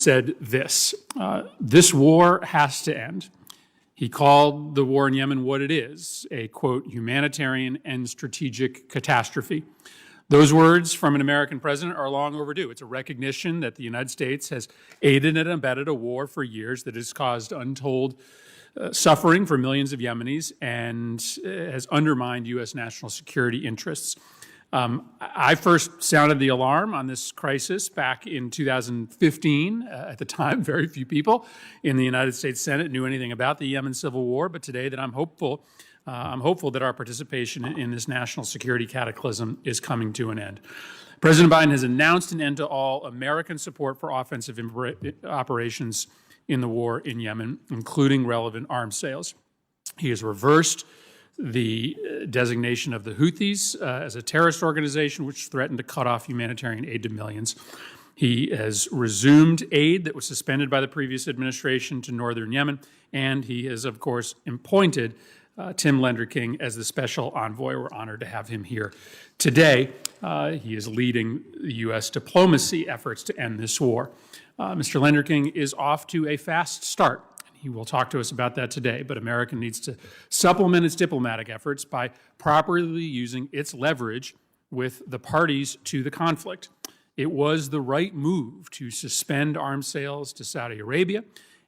said this: this war has to end. He called the war in Yemen what it is, a, quote, humanitarian and strategic catastrophe. Those words from an American president are long overdue. It's a recognition that the United States has aided and abetted a war for years that has caused untold suffering for millions of Yemenis and has undermined U.S. national security interests. I first sounded the alarm on this crisis back in 2015. At the time, very few people in the United States Senate knew anything about the Yemen civil war, but today that I'm hopeful that our participation in this national security cataclysm is coming to an end. President Biden has announced an end to all American support for offensive operations in the war in Yemen, including relevant arms sales. He has reversed the designation of the Houthis as a terrorist organization, which threatened to cut off humanitarian aid to millions. He has resumed aid that was suspended by the previous administration to northern Yemen, and he has, of course, appointed Tim Lenderking as the special envoy. We're honored to have him here today. He is leading the U.S. diplomacy efforts to end this war. Mr. Lenderking is off to a fast start. He will talk to us about that today, but America needs to supplement its diplomatic efforts by properly using its leverage with the parties to the conflict. It was the right move to suspend arms sales to Saudi Arabia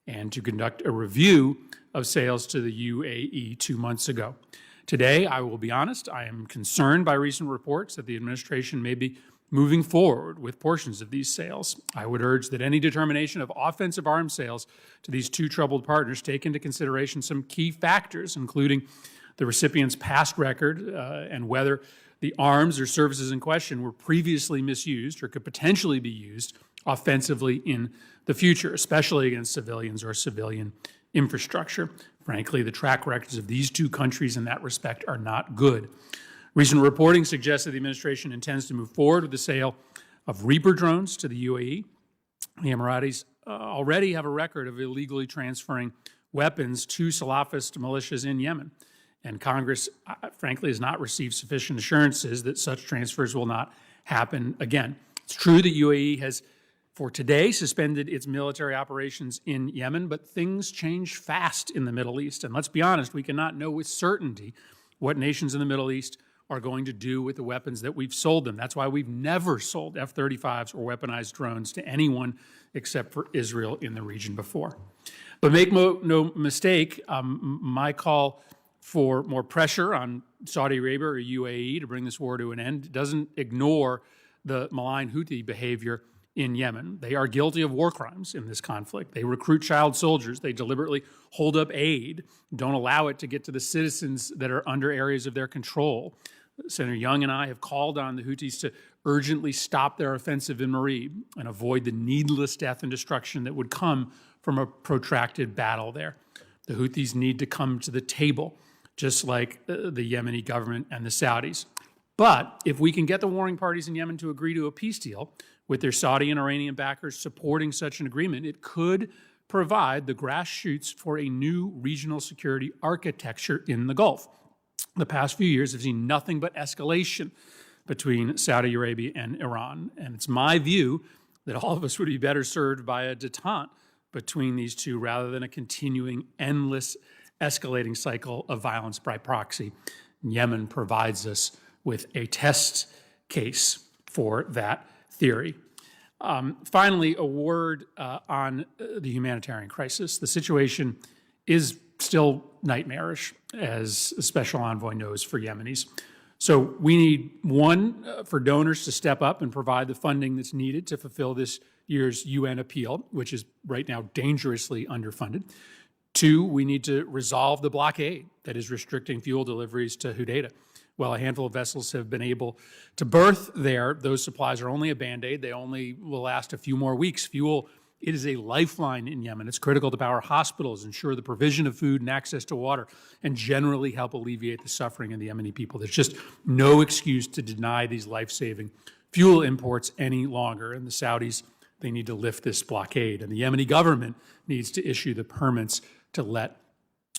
and to conduct a review of sales to the UAE 2 months ago. Today, I will be honest, I am concerned by recent reports that the administration may be moving forward with portions of these sales. I would urge that any determination of offensive arms sales to these two troubled partners take into consideration some key factors, including the recipient's past record and whether the arms or services in question were previously misused or could potentially be used offensively in the future, especially against civilians or civilian infrastructure. Frankly, the track records of these two countries in that respect are not good. Recent reporting suggests that the administration intends to move forward with the sale of Reaper drones to the UAE. The Emiratis already have a record of illegally transferring weapons to Salafist militias in Yemen, and Congress, frankly, has not received sufficient assurances that such transfers will not happen again. It's true that UAE has, for today, suspended its military operations in Yemen, but things change fast in the Middle East, and let's be honest, we cannot know with certainty what nations in the Middle East are going to do with the weapons that we've sold them. That's why we've never sold F-35s or weaponized drones to anyone except for Israel in the region before. But make no mistake, my call for more pressure on Saudi Arabia or UAE to bring this war to an end doesn't ignore the malign Houthi behavior in Yemen. They are guilty of war crimes in this conflict. They recruit child soldiers. They deliberately hold up aid, don't allow it to get to the citizens that are under areas of their control. Senator Young and I have called on the Houthis to urgently stop their offensive in Marib and avoid the needless death and destruction that would come from a protracted battle there. The Houthis need to come to the table, just like the Yemeni government and the Saudis. But if we can get the warring parties in Yemen to agree to a peace deal, with their Saudi and Iranian backers supporting such an agreement, it could provide the grass shoots for a new regional security architecture in the Gulf. The past few years have seen nothing but escalation between Saudi Arabia and Iran, and it's my view that all of us would be better served by a detente between these two rather than a continuing, endless, escalating cycle of violence by proxy. Yemen provides us with a test case for that theory. Finally, a word on the humanitarian crisis. The situation is still nightmarish, as the special envoy knows, for Yemenis. So we need, one, for donors to step up and provide the funding that's needed to fulfill this year's UN appeal, which is right now dangerously underfunded. Two, we need to resolve the blockade that is restricting fuel deliveries to Hodeidah. While a handful of vessels have been able to berth there, those supplies are only a Band-Aid. They only will last a few more weeks. Fuel, it is a lifeline in Yemen. It's critical to power hospitals, ensure the provision of food and access to water, and generally help alleviate the suffering of the Yemeni people. There's just no excuse to deny these life-saving fuel imports any longer. And the Saudis, they need to lift this blockade. And the Yemeni government needs to issue the permits to let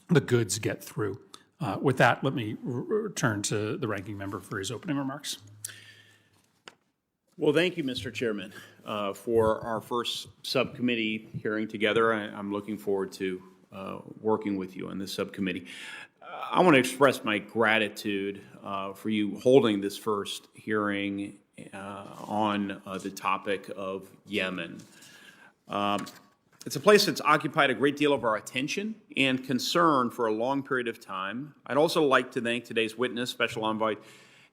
the goods get through. With that, let me return to the ranking member for his opening remarks. Well, thank you, Mr. Chairman, for our first subcommittee hearing together. I'm looking forward to working with you on this subcommittee. I want to express my gratitude for you holding this first hearing on the topic of Yemen. It's a place that's occupied a great deal of our attention and concern for a long period of time. I'd also like to thank today's witness, Special Envoy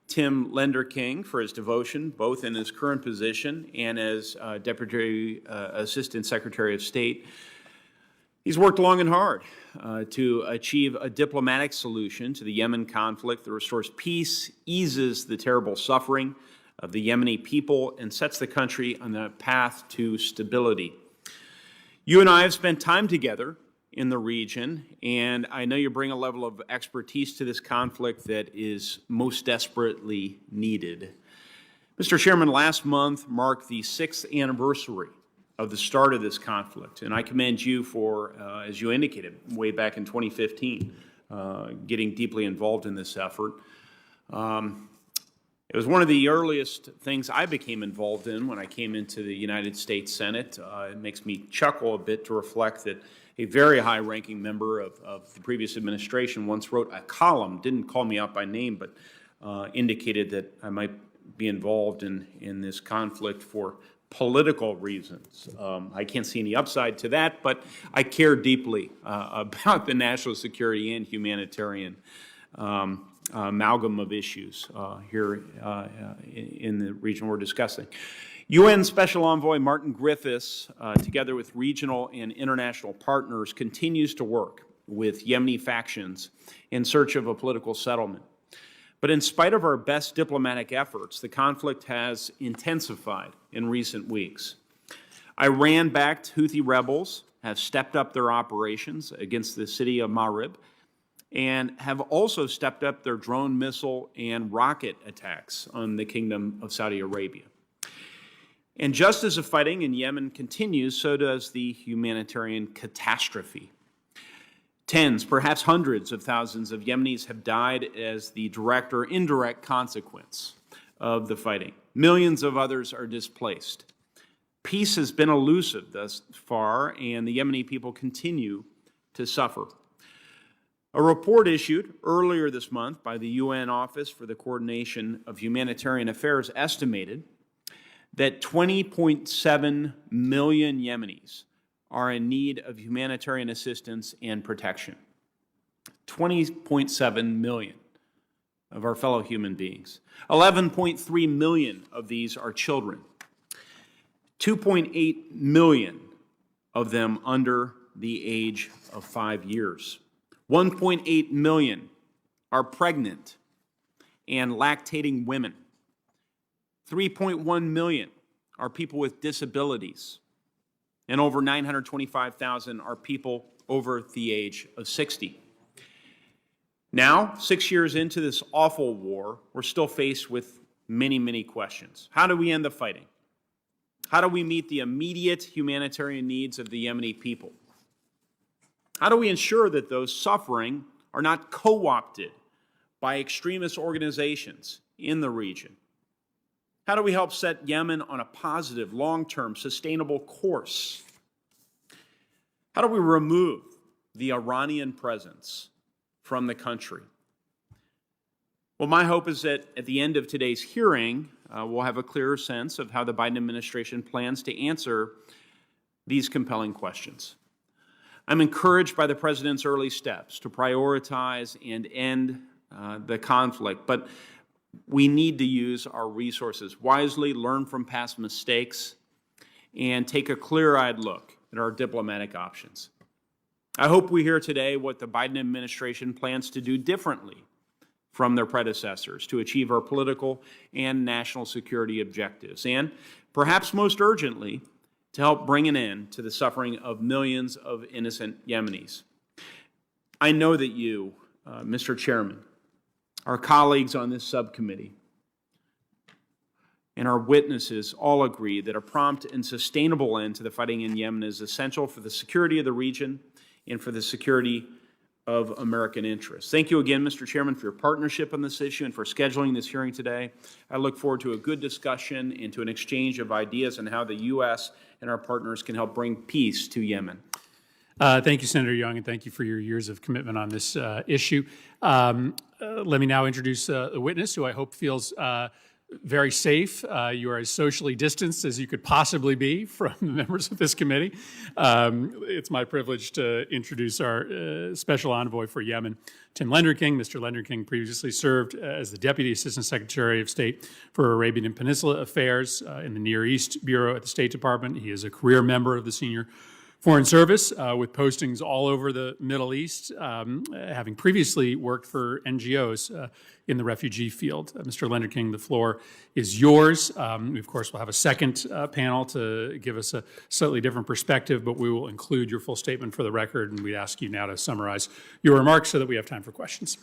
Tim Lenderking, for his devotion, both in his current position and as Deputy Assistant Secretary of State. He's worked long and hard to achieve a diplomatic solution to the Yemen conflict that restores peace, eases the terrible suffering of the Yemeni people, and sets the country on the path to stability. You and I have spent time together in the region, and I know you bring a level of expertise to this conflict that is most desperately needed. Mr. Chairman, last month marked the 6th anniversary of the start of this conflict, and I commend you for, as you indicated, way back in 2015, getting deeply involved in this effort. It was one of the earliest things I became involved in when I came into the United States Senate. It makes me chuckle a bit to reflect that a very high-ranking member of the previous administration once wrote a column, didn't call me out by name, but indicated that I might be involved in this conflict for political reasons. I can't see any upside to that, but I care deeply about the national security and humanitarian amalgam of issues here in the region we're discussing. UN Special Envoy Martin Griffiths, together with regional and international partners, continues to work with Yemeni factions in search of a political settlement. But in spite of our best diplomatic efforts, the conflict has intensified in recent weeks. Iran-backed Houthi rebels have stepped up their operations against the city of Marib and have also stepped up their drone, missile, and rocket attacks on the Kingdom of Saudi Arabia. And just as the fighting in Yemen continues, so does the humanitarian catastrophe. Tens, perhaps hundreds of thousands of Yemenis have died as the direct or indirect consequence of the fighting. Millions of others are displaced. Peace has been elusive thus far, and the Yemeni people continue to suffer. A report issued earlier this month by the UN Office for the Coordination of Humanitarian Affairs estimated that 20.7 million Yemenis are in need of humanitarian assistance and protection. 20.7 million of our fellow human beings. 11.3 million of these are children. 2.8 million of them under the age of 5 years. 1.8 million are pregnant and lactating women. 3.1 million are people with disabilities, and over 925,000 are people over the age of 60. Now, 6 years into this awful war, we're still faced with many, many questions. How do we end the fighting? How do we meet the immediate humanitarian needs of the Yemeni people? How do we ensure that those suffering are not co-opted by extremist organizations in the region? How do we help set Yemen on a positive, long-term, sustainable course? How do we remove the Iranian presence from the country? Well, my hope is that at the end of today's hearing, we'll have a clearer sense of how the Biden administration plans to answer these compelling questions. I'm encouraged by the President's early steps to prioritize and end the conflict, but we need to use our resources wisely, learn from past mistakes, and take a clear-eyed look at our diplomatic options. I hope we hear today what the Biden administration plans to do differently from their predecessors to achieve our political and national security objectives, and perhaps most urgently, to help bring an end to the suffering of millions of innocent Yemenis. I know that you, Mr. Chairman, our colleagues on this subcommittee, and our witnesses all agree that a prompt and sustainable end to the fighting in Yemen is essential for the security of the region and for the security of American interests. Thank you again, Mr. Chairman, for your partnership on this issue and for scheduling this hearing today. I look forward to a good discussion and to an exchange of ideas on how the U.S. and our partners can help bring peace to Yemen. Thank you, Senator Young, and thank you for your years of commitment on this issue. Let me now introduce the witness, who I hope feels very safe. You are as socially distanced as you could possibly be from the members of this committee. It's my privilege to introduce our special envoy for Yemen, Tim Lenderking. Mr. Lenderking previously served as the Deputy Assistant Secretary of State for Arabian and Peninsula Affairs in the Near East Bureau at the State Department. He is a career member of the Senior Foreign Service with postings all over the Middle East, having previously worked for NGOs in the refugee field. Mr. Lenderking, the floor is yours. We, of course, will have a second panel to give us a slightly different perspective, but we will include your full statement for the record, and we ask you now to summarize your remarks so that we have time for questions.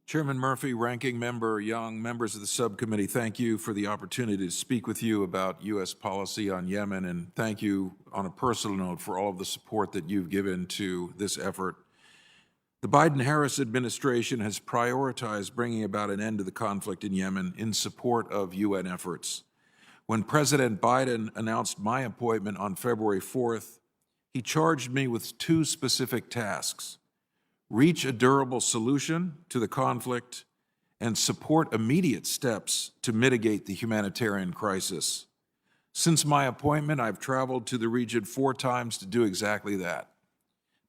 Chairman Murphy, Ranking Member Young, members of the subcommittee, thank you for the opportunity to speak with you about U.S. policy on Yemen, and thank you on a personal note for all of the support that you've given to this effort. The Biden-Harris administration has prioritized bringing about an end to the conflict in Yemen in support of UN efforts. When President Biden announced my appointment on February 4th, he charged me with two specific tasks: reach a durable solution to the conflict, and support immediate steps to mitigate the humanitarian crisis. Since my appointment, I've traveled to the region 4 times to do exactly that: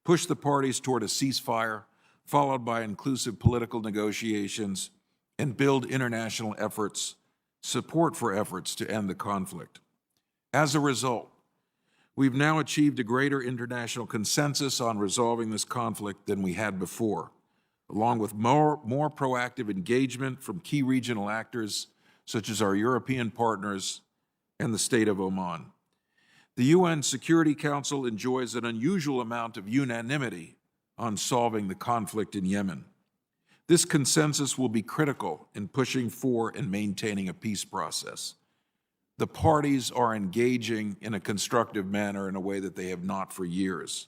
push the parties toward a ceasefire, followed by inclusive political negotiations, and build international support for efforts to end the conflict. As a result, we've now achieved a greater international consensus on resolving this conflict than we had before, along with more proactive engagement from key regional actors such as our European partners and the State of Oman. The UN Security Council enjoys an unusual amount of unanimity on solving the conflict in Yemen. This consensus will be critical in pushing for and maintaining a peace process. The parties are engaging in a constructive manner in a way that they have not for years.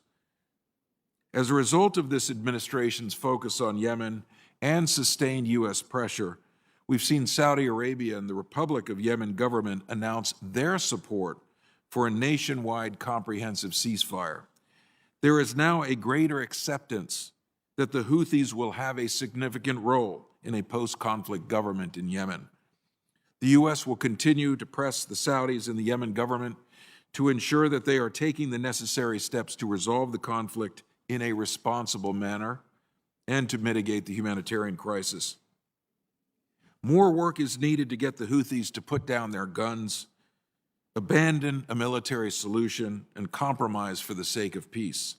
As a result of this administration's focus on Yemen and sustained U.S. pressure, we've seen Saudi Arabia and the Republic of Yemen government announce their support for a nationwide comprehensive ceasefire. There is now a greater acceptance that the Houthis will have a significant role in a post-conflict government in Yemen. The U.S. will continue to press the Saudis and the Yemen government to ensure that they are taking the necessary steps to resolve the conflict in a responsible manner and to mitigate the humanitarian crisis. More work is needed to get the Houthis to put down their guns, abandon a military solution, and compromise for the sake of peace.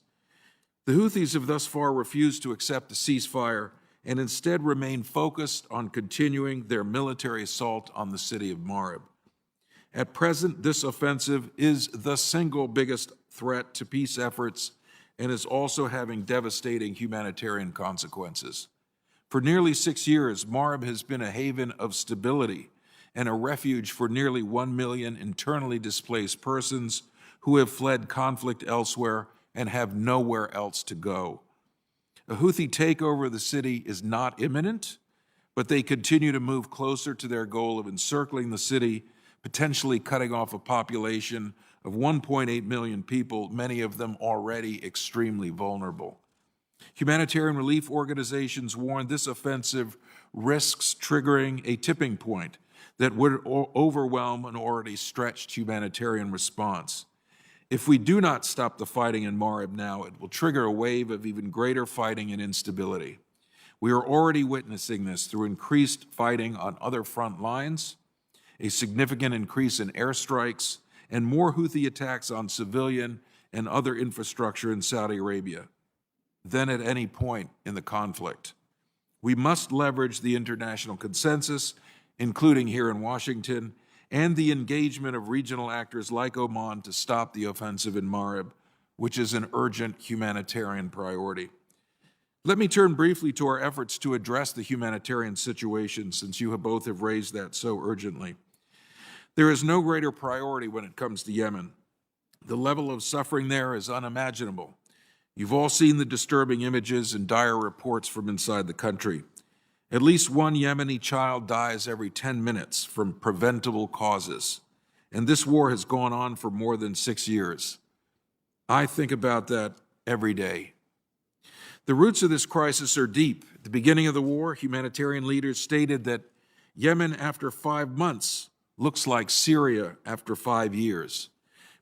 The Houthis have thus far refused to accept a ceasefire and instead remain focused on continuing their military assault on the city of Marib. At present, this offensive is the single biggest threat to peace efforts and is also having devastating humanitarian consequences. For nearly 6 years, Marib has been a haven of stability and a refuge for nearly 1 million internally displaced persons who have fled conflict elsewhere and have nowhere else to go. A Houthi takeover of the city is not imminent, but they continue to move closer to their goal of encircling the city, potentially cutting off a population of 1.8 million people, many of them already extremely vulnerable. Humanitarian relief organizations warn this offensive risks triggering a tipping point that would overwhelm an already stretched humanitarian response. If we do not stop the fighting in Marib now, it will trigger a wave of even greater fighting and instability. We are already witnessing this through increased fighting on other front lines, a significant increase in airstrikes, and more Houthi attacks on civilian and other infrastructure in Saudi Arabia than at any point in the conflict. We must leverage the international consensus, including here in Washington, and the engagement of regional actors like Oman to stop the offensive in Marib, which is an urgent humanitarian priority. Let me turn briefly to our efforts to address the humanitarian situation, since you both have raised that so urgently. There is no greater priority when it comes to Yemen. The level of suffering there is unimaginable, You've all seen the disturbing images and dire reports from inside the country. At least one Yemeni child dies every 10 minutes from preventable causes, and this war has gone on for more than 6 years. I think about that every day. The roots of this crisis are deep. At the beginning of the war, humanitarian leaders stated that Yemen after 5 months looks like Syria after 5 years,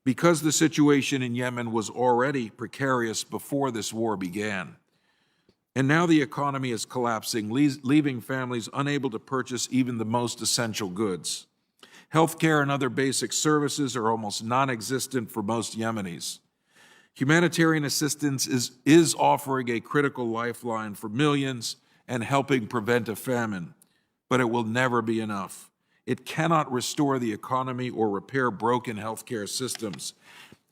because the situation in Yemen was already precarious before this war began. And now the economy is collapsing, leaving families unable to purchase even the most essential goods. Healthcare and other basic services are almost non-existent for most Yemenis. Humanitarian assistance is offering a critical lifeline for millions and helping prevent a famine, but it will never be enough. It cannot restore the economy or repair broken healthcare systems.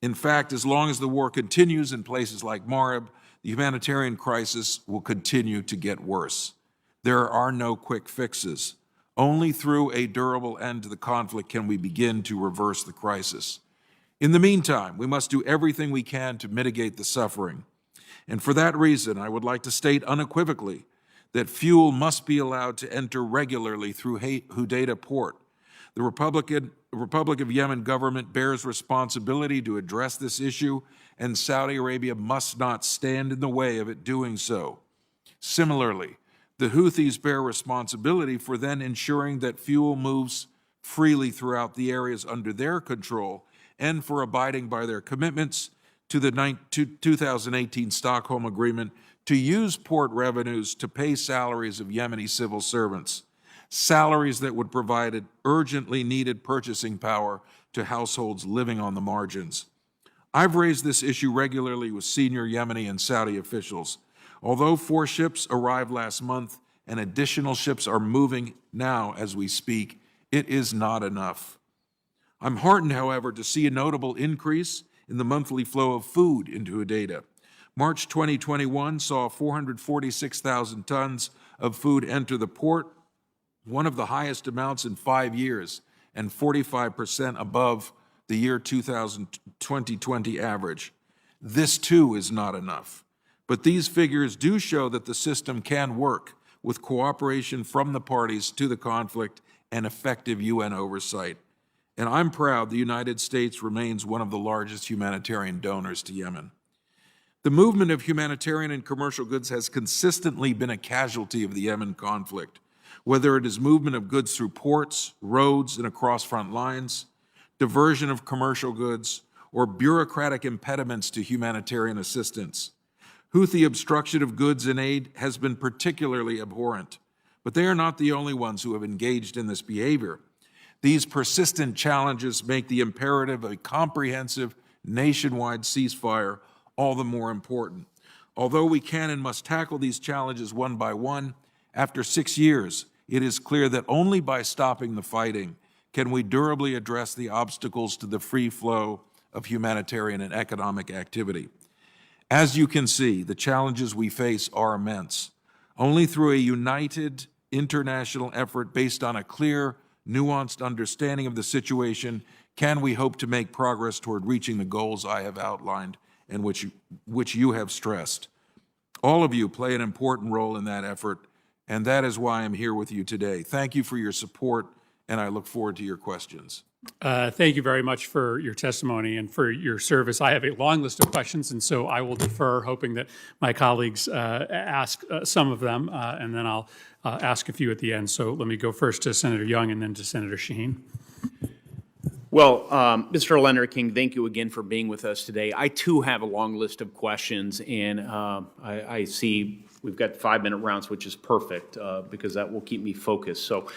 In fact, as long as the war continues in places like Marib, the humanitarian crisis will continue to get worse. There are no quick fixes. Only through a durable end to the conflict can we begin to reverse the crisis. In the meantime, we must do everything we can to mitigate the suffering. And for that reason, I would like to state unequivocally that fuel must be allowed to enter regularly through Hodeidah port. The Republic of Yemen government bears responsibility to address this issue, and Saudi Arabia must not stand in the way of it doing so. Similarly, the Houthis bear responsibility for then ensuring that fuel moves freely throughout the areas under their control and for abiding by their commitments to the 2018 Stockholm Agreement to use port revenues to pay salaries of Yemeni civil servants, salaries that would provide urgently needed purchasing power to households living on the margins. I've raised this issue regularly with senior Yemeni and Saudi officials. Although 4 ships arrived last month and additional ships are moving now as we speak, it is not enough. I'm heartened, however, to see a notable increase in the monthly flow of food into Hodeidah. March 2021 saw 446,000 tons of food enter the port, one of the highest amounts in 5 years, and 45% above the year 2020 average. This too is not enough. But these figures do show that the system can work with cooperation from the parties to the conflict and effective UN oversight. And I'm proud the United States remains one of the largest humanitarian donors to Yemen. The movement of humanitarian and commercial goods has consistently been a casualty of the Yemen conflict, whether it is movement of goods through ports, roads, and across front lines, diversion of commercial goods, or bureaucratic impediments to humanitarian assistance. Houthi obstruction of goods and aid has been particularly abhorrent, but they are not the only ones who have engaged in this behavior. These persistent challenges make the imperative of a comprehensive nationwide ceasefire all the more important. Although we can and must tackle these challenges one by one, after 6 years, it is clear that only by stopping the fighting can we durably address the obstacles to the free flow of humanitarian and economic activity. As you can see, the challenges we face are immense. Only through a united international effort based on a clear, nuanced understanding of the situation can we hope to make progress toward reaching the goals I have outlined and which you have stressed. All of you play an important role in that effort, and that is why I'm here with you today. Thank you for your support, and I look forward to your questions. Thank you very much for your testimony and for your service. I have a long list of questions, and so I will defer, hoping that my colleagues ask some of them, and then I'll ask a few at the end. So let me go first to Senator Young and then to Senator Shaheen. Well, Mr. Lenderking, thank you again for being with us today. I, too, have a long list of questions, and I see we've got 5-minute rounds, which is perfect because that will keep me focused. So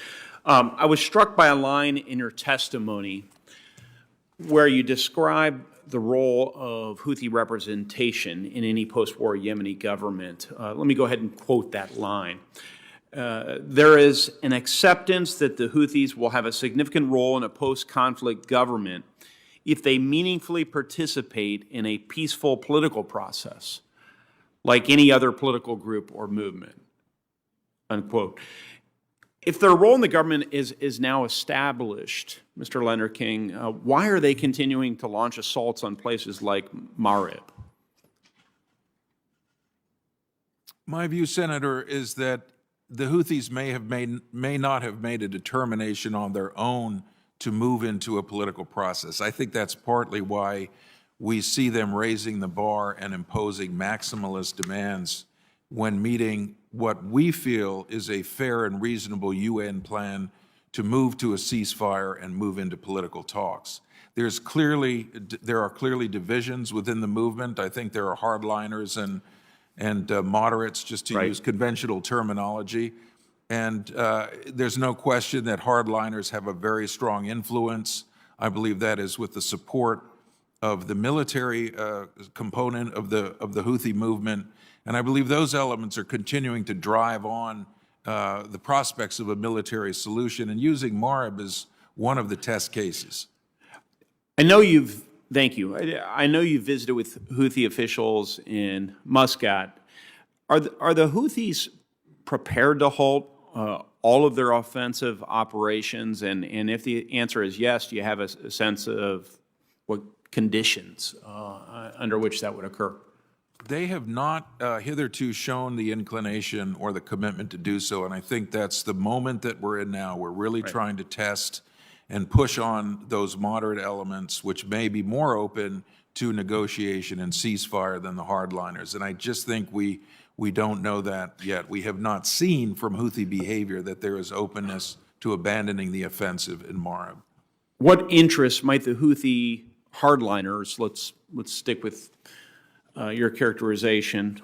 I was struck by a line in your testimony where you describe the role of Houthi representation in any post-war Yemeni government. Let me go ahead and quote that line. There is an acceptance that the Houthis will have a significant role in a post-conflict government if they meaningfully participate in a peaceful political process, like any other political group or movement, unquote. If their role in the government is now established, Mr. Lenderking, why are they continuing to launch assaults on places like Marib? My view, Senator, is that the Houthis may not have made a determination on their own to move into a political process. I think that's partly why we see them raising the bar and imposing maximalist demands when meeting what we feel is a fair and reasonable UN plan to move to a ceasefire and move into political talks. There are clearly divisions within the movement. I think there are hardliners and moderates, just to use conventional terminology. And there's no question that hardliners have a very strong influence. I believe that is with the support of the military component of the Houthi movement. And I believe those elements are continuing to drive on the prospects of a military solution, and using Marib as one of the test cases. Thank you. I know you visited with Houthi officials in Muscat. Are the Houthis prepared to halt all of their offensive operations? And if the answer is yes, do you have a sense of what conditions under which that would occur? They have not hitherto shown the inclination or the commitment to do so, and I think that's the moment that we're in now. We're really trying to test and push on those moderate elements, which may be more open to negotiation and ceasefire than the hardliners. And I just think we don't know that yet. We have not seen from Houthi behavior that there is openness to abandoning the offensive in Marib. What interests might the Houthi hardliners, let's stick with your characterization,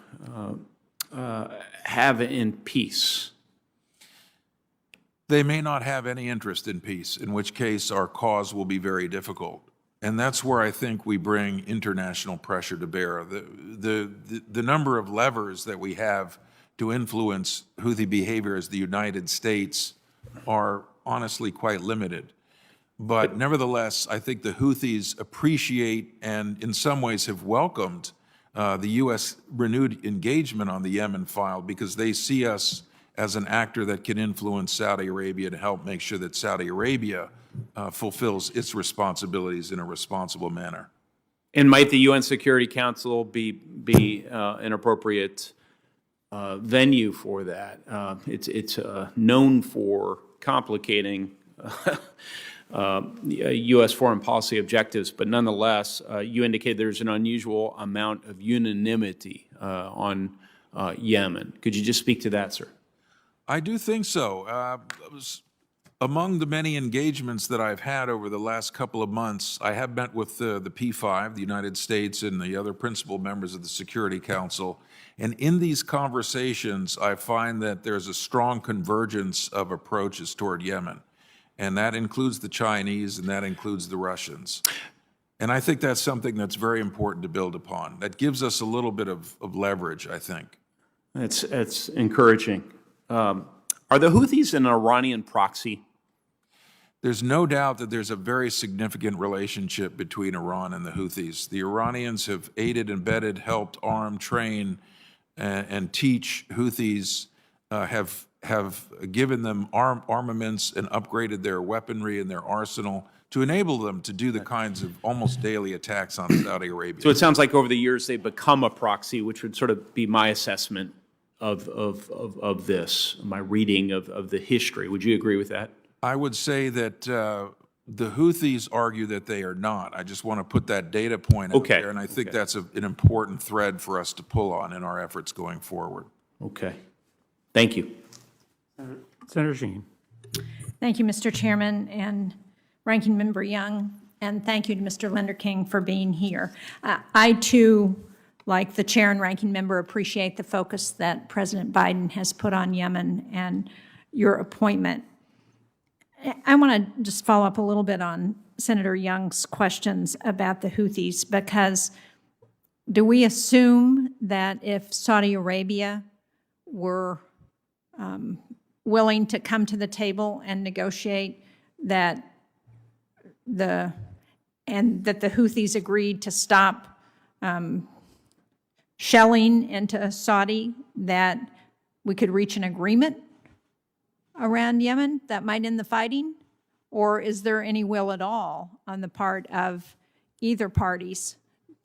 have in peace? They may not have any interest in peace, in which case our cause will be very difficult. And that's where I think we bring international pressure to bear. The number of levers that we have to influence Houthi behavior as the United States are honestly quite limited. But nevertheless, I think the Houthis appreciate and in some ways have welcomed the U.S. renewed engagement on the Yemen file, because they see us as an actor that can influence Saudi Arabia to help make sure that Saudi Arabia fulfills its responsibilities in a responsible manner. And might the UN Security Council be an appropriate venue for that? It's known for complicating U.S. foreign policy objectives, but nonetheless, you indicate there's an unusual amount of unanimity on Yemen. Could you just speak to that, sir? I do think so. Among the many engagements that I've had over the last couple of months, I have met with the P5, the United States, and the other principal members of the Security Council. And in these conversations, I find that there's a strong convergence of approaches toward Yemen. And that includes the Chinese and that includes the Russians. And I think that's something that's very important to build upon. That gives us a little bit of leverage, I think. It's encouraging. Are the Houthis an Iranian proxy? There's no doubt that there's a very significant relationship between Iran and the Houthis. The Iranians have aided, embedded, helped arm, train, and teach Houthis, have given them armaments and upgraded their weaponry and their arsenal to enable them to do the kinds of almost daily attacks on Saudi Arabia. So it sounds like over the years they've become a proxy, which would sort of be my assessment of this, my reading of the history. Would you agree with that? I would say that the Houthis argue that they are not. I just want to put that data point out there, and I think that's an important thread for us to pull on in our efforts going forward. Okay. Thank you. Senator Sheen. Thank you, Mr. Chairman and Ranking Member Young, and thank you to Mr. Lenderking for being here. I, too, like the Chair and Ranking Member, appreciate the focus that President Biden has put on Yemen and your appointment. I want to just follow up a little bit on Senator Young's questions about the Houthis, because do we assume that if Saudi Arabia were willing to come to the table and negotiate, that the Houthis agreed to stop shelling into Saudi, that we could reach an agreement around Yemen that might end the fighting? Or is there any will at all on the part of either parties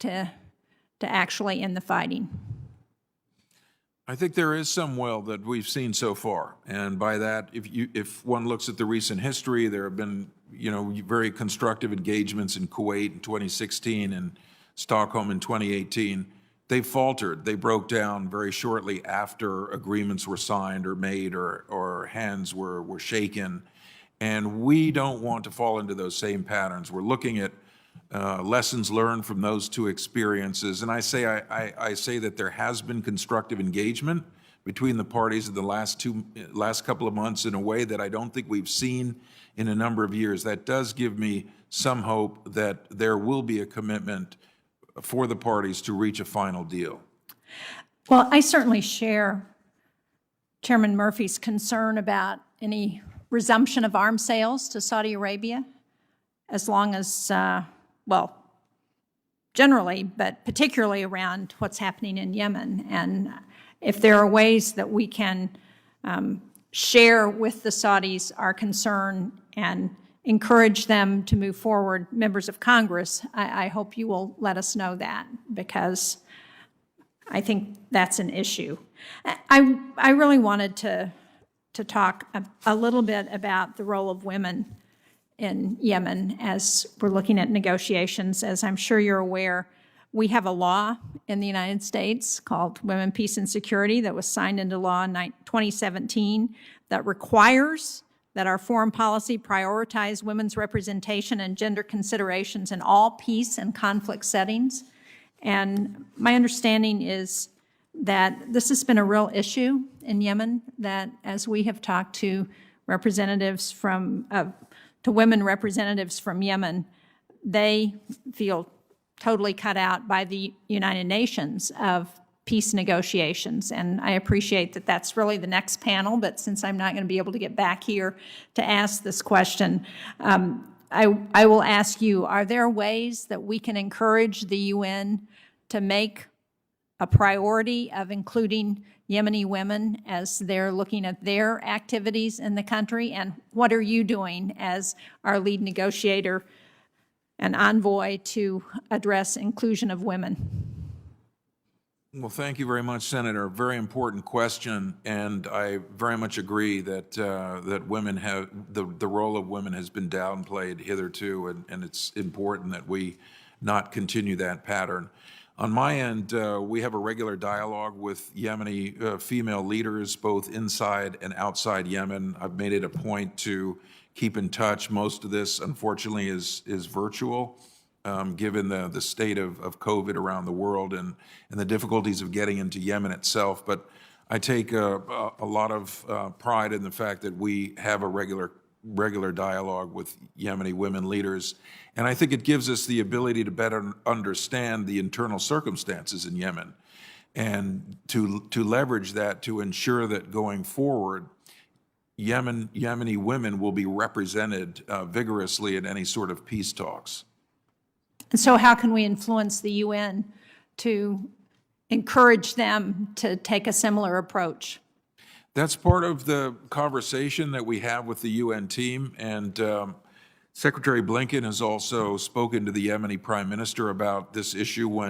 to actually end the fighting? I think there is some will that we've seen so far, and by that, if one looks at the recent history, there have been very constructive engagements in Kuwait in 2016 and Stockholm in 2018. They faltered. They broke down very shortly after agreements were signed or made or hands were shaken, and we don't want to fall into those same patterns. We're looking at lessons learned from those two experiences. And I say that there has been constructive engagement between the parties in the last couple of months in a way that I don't think we've seen in a number of years. That does give me some hope that there will be a commitment for the parties to reach a final deal. Well, I certainly share Chairman Murphy's concern about any resumption of arms sales to Saudi Arabia, as long as well, generally, but particularly around what's happening in Yemen. And if there are ways that we can share with the Saudis our concern and encourage them to move forward, members of Congress, I hope you will let us know that, because I think that's an issue. I really wanted to talk a little bit about the role of women in Yemen as we're looking at negotiations. As I'm sure you're aware, we have a law in the United States called Women, Peace, and Security that was signed into law in 2017 that requires that our foreign policy prioritize women's representation and gender considerations in all peace and conflict settings. And my understanding is that this has been a real issue in Yemen, that as we have talked to representatives to women representatives from Yemen, they feel totally cut out by the United Nations of peace negotiations. And I appreciate that that's really the next panel, but since I'm not going to be able to get back here to ask this question, I will ask you, are there ways that we can encourage the UN to make a priority of including Yemeni women as they're looking at their activities in the country? And what are you doing as our lead negotiator and envoy to address inclusion of women? Well, thank you very much, Senator. Very important question, and I very much agree that that women have the role of women has been downplayed hitherto, and it's important that we not continue that pattern. On my end, we have a regular dialogue with Yemeni female leaders, both inside and outside Yemen. I've made it a point to keep in touch. Most of this, unfortunately, is virtual, given the state of COVID around the world and the difficulties of getting into Yemen itself. But I take a lot of pride in the fact that we have a regular dialogue with Yemeni women leaders. And I think it gives us the ability to better understand the internal circumstances in Yemen and to leverage that to ensure that going forward, Yemeni women will be represented vigorously in any sort of peace talks. And so how can we influence the UN to encourage them to take a similar approach? That's part of the conversation that we have with the UN team, and Secretary Blinken has also spoken to the Yemeni Prime Minister about this issue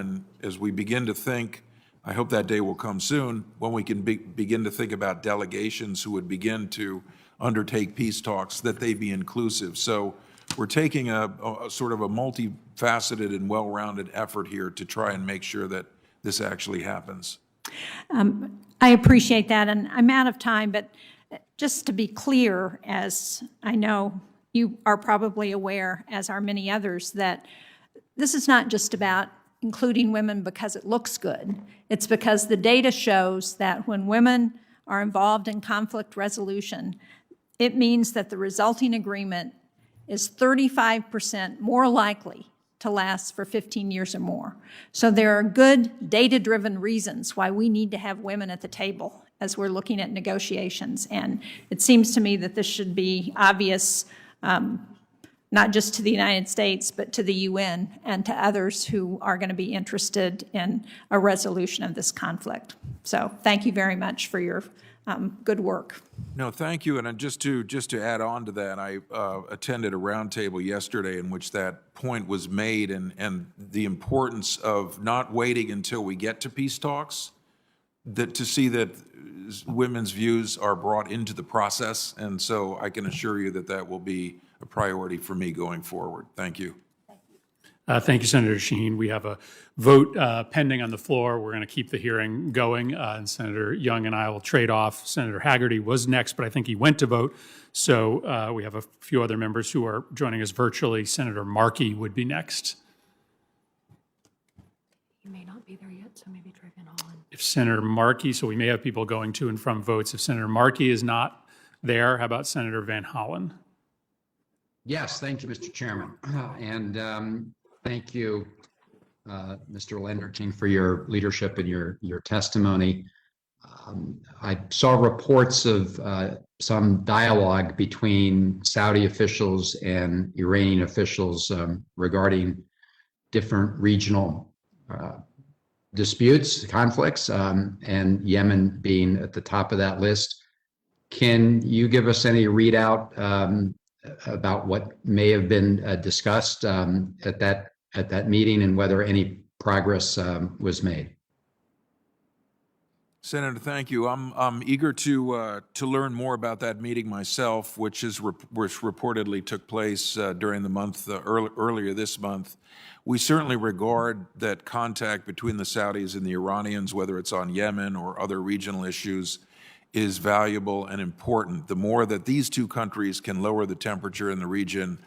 as we begin to think, I hope that day will come soon, when we can begin to think about delegations who would begin to undertake peace talks, that they be inclusive. So we're taking a sort of a multifaceted and well-rounded effort here to try and make sure that this actually happens. I appreciate that, and I'm out of time, but just to be clear, as I know you are probably aware, as are many others, that this is not just about including women because it looks good. It's because the data shows that when women are involved in conflict resolution, it means that the resulting agreement is 35% more likely to last for 15 years or more. So there are good data-driven reasons why we need to have women at the table as we're looking at negotiations. And it seems to me that this should be obvious, not just to the United States, but to the UN and to others who are going to be interested in a resolution of this conflict. So thank you very much for your good work. No, thank you. And just to add on to that, I attended a roundtable yesterday in which that point was made, and the importance of not waiting until we get to peace talks, to see that women's views are brought into the process, and so I can assure you that that will be a priority for me going forward. Thank you. Thank you, Senator Shaheen. We have a vote pending on the floor. We're going to keep the hearing going, and Senator Young and I will trade off. Senator Haggerty was next, but I think he went to vote. So we have a few other members who are joining us virtually. Senator Markey would be next. You may not be there yet, so maybe try Van Hollen. If Senator Markey, so we may have people going to and from votes. If Senator Markey is not there, how about Senator Van Hollen? Yes, thank you, Mr. Chairman. And thank you, Mr. Lenderking, for your leadership and your testimony. I saw reports of some dialogue between Saudi officials and Iranian officials regarding different regional disputes, conflicts, and Yemen being at the top of that list. Can you give us any readout about what may have been discussed at that meeting and whether any progress was made? Senator, thank you. I'm eager to learn more about that meeting myself, which reportedly took place during the month earlier this month. We certainly regard that contact between the Saudis and the Iranians, whether it's on Yemen or other regional issues, is valuable and important. The more that these two countries can lower the temperature in the region,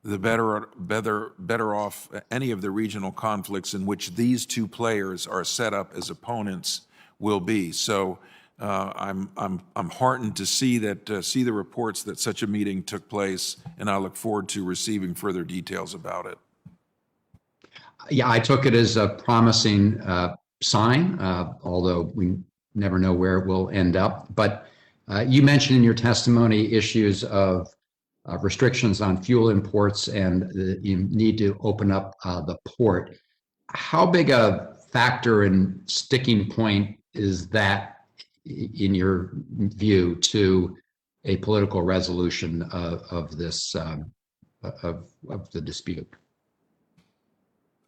the better off any of the regional conflicts in which these two players are set up as opponents will be. So I'm heartened to see the reports that such a meeting took place, and I look forward to receiving further details about it. Yeah, I took it as a promising sign, although we never know where it will end up. But you mentioned in your testimony issues of restrictions on fuel imports and you need to open up the port. How big a factor and sticking point is that, in your view, to a political resolution of this of the dispute?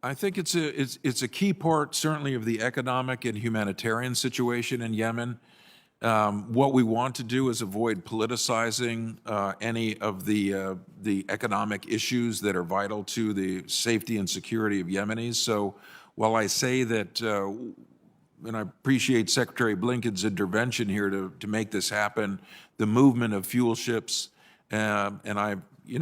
I think it's a key part, certainly, of the economic and humanitarian situation in Yemen. What we want to do is avoid politicizing any of the economic issues that are vital to the safety and security of Yemenis. So while I say that, and I appreciate Secretary Blinken's intervention here to make this happen, the movement of fuel ships, and I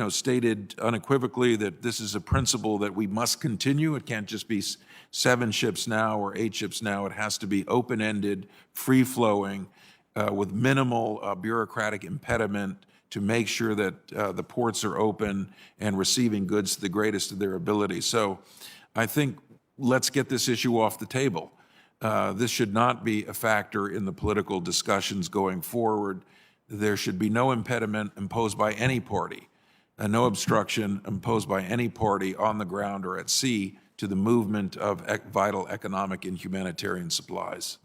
stated unequivocally that this is a principle that we must continue. It can't just be 7 ships now or 8 ships now. It has to be open-ended, free-flowing, with minimal bureaucratic impediment to make sure that the ports are open and receiving goods to the greatest of their ability. So I think let's get this issue off the table. This should not be a factor in the political discussions going forward. There should be no impediment imposed by any party, no obstruction imposed by any party on the ground or at sea to the movement of vital economic and humanitarian supplies.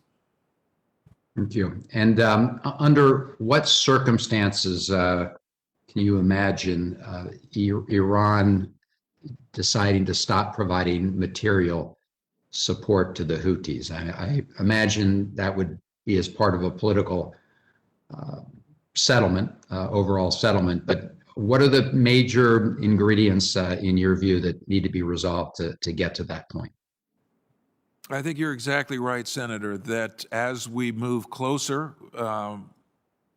Thank you. And under what circumstances can you imagine Iran deciding to stop providing material support to the Houthis? I imagine that would be as part of a political settlement, overall settlement, but what are the major ingredients in your view that need to be resolved to get to that point? I think you're exactly right, Senator, that as we move closer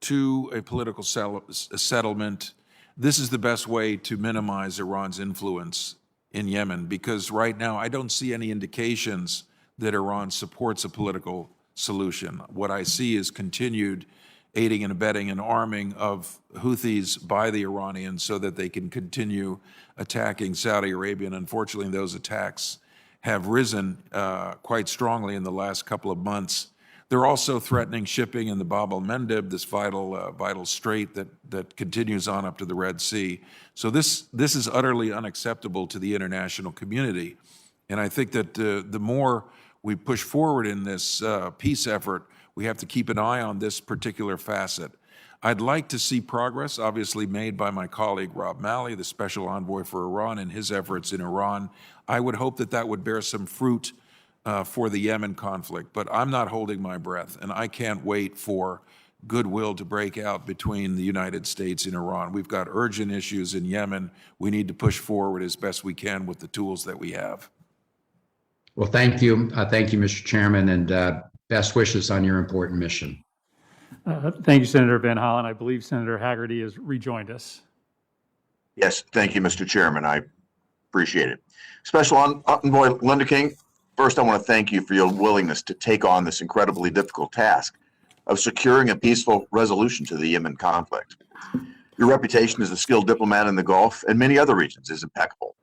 to a political settlement, this is the best way to minimize Iran's influence in Yemen, because right now I don't see any indications that Iran supports a political solution. What I see is continued aiding and abetting and arming of Houthis by the Iranians so that they can continue attacking Saudi Arabia. And unfortunately, those attacks have risen quite strongly in the last couple of months. They're also threatening shipping in the Bab el-Mandeb, this vital strait that continues on up to the Red Sea. So this is utterly unacceptable to the international community. And I think that the more we push forward in this peace effort, we have to keep an eye on this particular facet. I'd like to see progress, obviously, made by my colleague Rob Malley, the Special Envoy for Iran, and his efforts in Iran. I would hope that that would bear some fruit for the Yemen conflict, but I'm not holding my breath, and I can't wait for goodwill to break out between the United States and Iran. We've got urgent issues in Yemen. We need to push forward as best we can with the tools that we have. Well, thank you. Thank you, Mr. Chairman, and best wishes on your important mission. Thank you, Senator Van Hollen. I believe Senator Haggerty has rejoined us. Yes, thank you, Mr. Chairman. I appreciate it. Special Envoy Lenderking, first I want to thank you for your willingness to take on this incredibly difficult task of securing a peaceful resolution to the Yemen conflict. Your reputation as a skilled diplomat in the Gulf and many other regions is impeccable.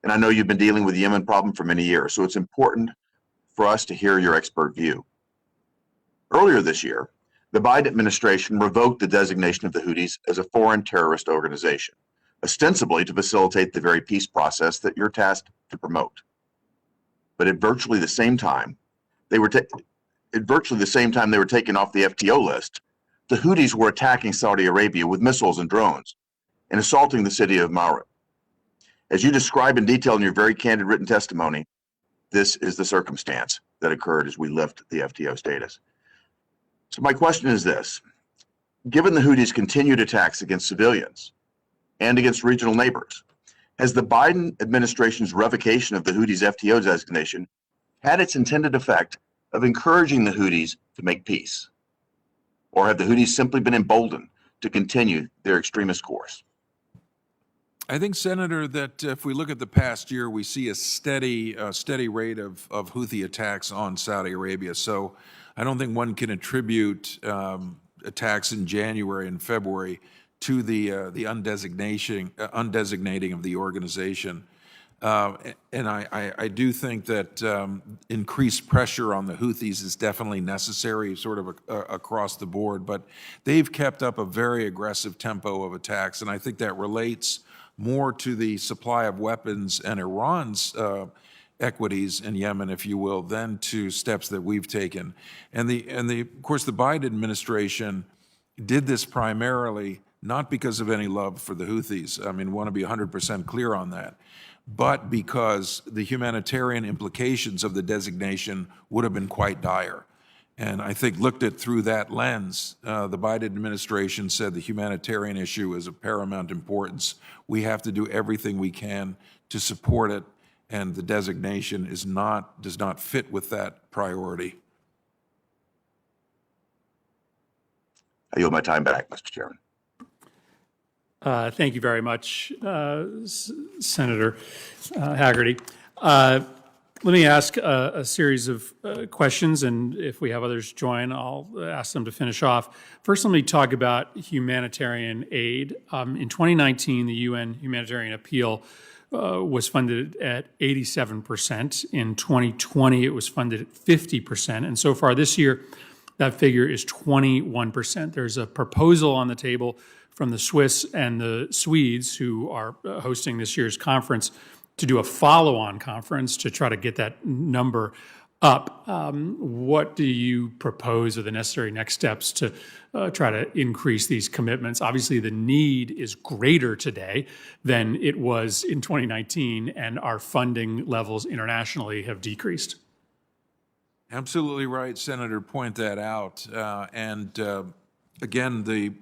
And I know you've been dealing with the Yemen problem for many years, so it's important for us to hear your expert view. Earlier this year, the Biden administration revoked the designation of the Houthis as a foreign terrorist organization, ostensibly to facilitate the very peace process that you're tasked to promote. But at virtually the same time they were taken off the FTO list, the Houthis were attacking Saudi Arabia with missiles and drones and assaulting the city of Ma'rib. As you describe in detail in your very candid written testimony, this is the circumstance that occurred as we lift the FTO status. So my question is this: given the Houthis' continued attacks against civilians and against regional neighbors, has the Biden administration's revocation of the Houthis' FTO designation had its intended effect of encouraging the Houthis to make peace? Or have the Houthis simply been emboldened to continue their extremist course? I think, Senator, that if we look at the past year, we see a steady rate of Houthi attacks on Saudi Arabia. So I don't think one can attribute attacks in January and February to the undesignating of the organization. And I do think that increased pressure on the Houthis is definitely necessary, sort of across the board. But they've kept up a very aggressive tempo of attacks, and I think that relates more to the supply of weapons and Iran's equities in Yemen, if you will, than to steps that we've taken. And of course, the Biden administration did this primarily not because of any love for the Houthis. I mean, want to be 100% clear on that, but because the humanitarian implications of the designation would have been quite dire. And I think looked at through that lens, the Biden administration said the humanitarian issue is of paramount importance. We have to do everything we can to support it, and the designation does not fit with that priority. I yield my time back, Mr. Chairman. Thank you very much, Senator Haggerty. Let me ask a series of questions, and if we have others join, I'll ask them to finish off. First, let me talk about humanitarian aid. In 2019, the UN humanitarian appeal was funded at 87%. In 2020, it was funded at 50%. And so far this year, that figure is 21%. There's a proposal on the table from the Swiss and the Swedes, who are hosting this year's conference, to do a follow-on conference to try to get that number up. What do you propose are the necessary next steps to try to increase these commitments? Obviously, the need is greater today than it was in 2019, and our funding levels internationally have decreased. Absolutely right, Senator, point that out. Again,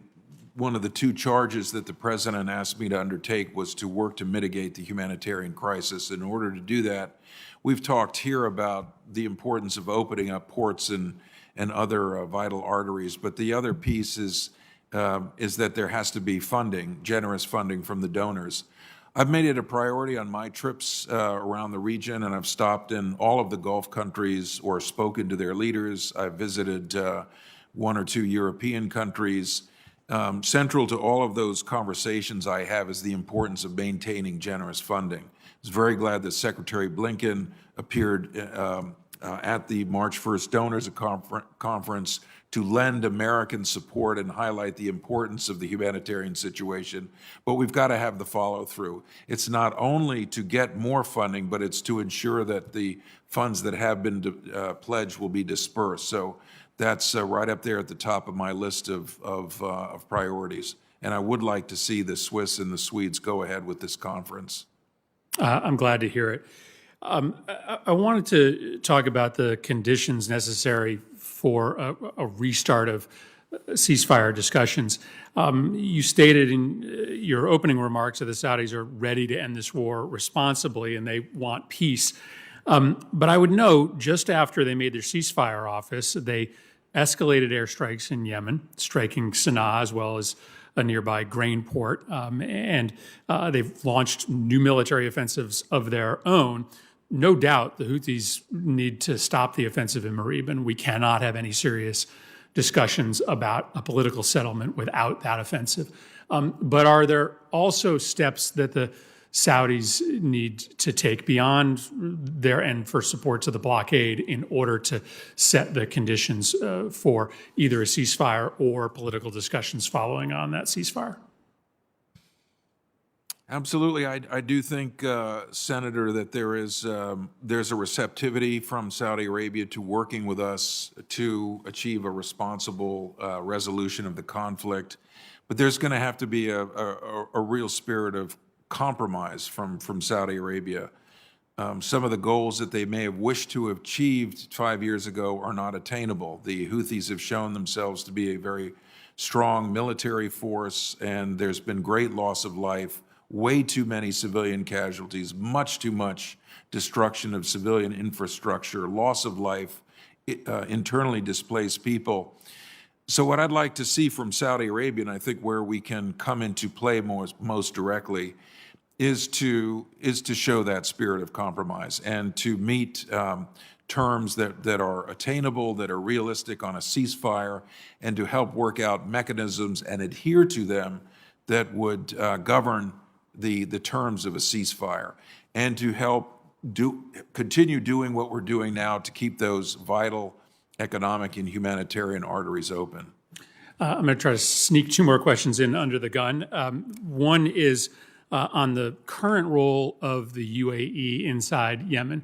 one of the two charges that the president asked me to undertake was to work to mitigate the humanitarian crisis. In order to do that, we've talked here about the importance of opening up ports and other vital arteries. But the other piece is that there has to be funding, generous funding from the donors. I've made it a priority on my trips around the region, and I've stopped in all of the Gulf countries or spoken to their leaders. I've visited one or two European countries. Central to all of those conversations I have is the importance of maintaining generous funding. I was very glad that Secretary Blinken appeared at the March 1st Donors Conference to lend American support and highlight the importance of the humanitarian situation. But we've got to have the follow-through. It's not only to get more funding, but it's to ensure that the funds that have been pledged will be dispersed. So that's right up there at the top of my list of priorities. And I would like to see the Swiss and the Swedes go ahead with this conference. I'm glad to hear it. I wanted to talk about the conditions necessary for a restart of ceasefire discussions. You stated in your opening remarks that the Saudis are ready to end this war responsibly and they want peace. But I would note, just after they made their ceasefire office, they escalated airstrikes in Yemen, striking Sana'a as well as a nearby grain port. And they've launched new military offensives of their own. No doubt the Houthis need to stop the offensive in Marib, and we cannot have any serious discussions about a political settlement without that offensive. But are there also steps that the Saudis need to take beyond their end for support to the blockade in order to set the conditions for either a ceasefire or political discussions following on that ceasefire? Absolutely. I do think, Senator, that there's a receptivity from Saudi Arabia to working with us to achieve a responsible resolution of the conflict. But there's going to have to be a real spirit of compromise from Saudi Arabia. Some of the goals that they may have wished to have achieved 5 years ago are not attainable. The Houthis have shown themselves to be a very strong military force, and there's been great loss of life, way too many civilian casualties, much too much destruction of civilian infrastructure, loss of life, internally displaced people. So what I'd like to see from Saudi Arabia, and I think where we can come into play most directly, is to show that spirit of compromise and to meet terms that are attainable, that are realistic on a ceasefire, and to help work out mechanisms and adhere to them that would govern the terms of a ceasefire, and to help continue doing what we're doing now to keep those vital economic and humanitarian arteries open. I'm going to try to sneak two more questions in under the gun. One is on the current role of the UAE inside Yemen.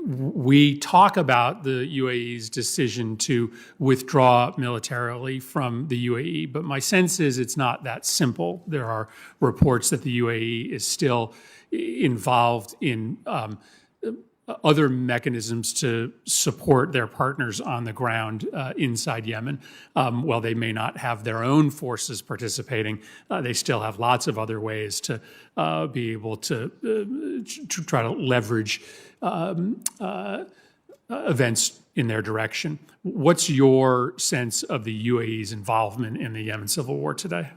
We talk about the UAE's decision to withdraw militarily from the UAE, but my sense is it's not that simple. There are reports that the UAE is still involved in other mechanisms to support their partners on the ground inside Yemen. While they may not have their own forces participating, they still have lots of other ways to be able to try to leverage events in their direction. What's your sense of the UAE's involvement in the Yemen civil war today?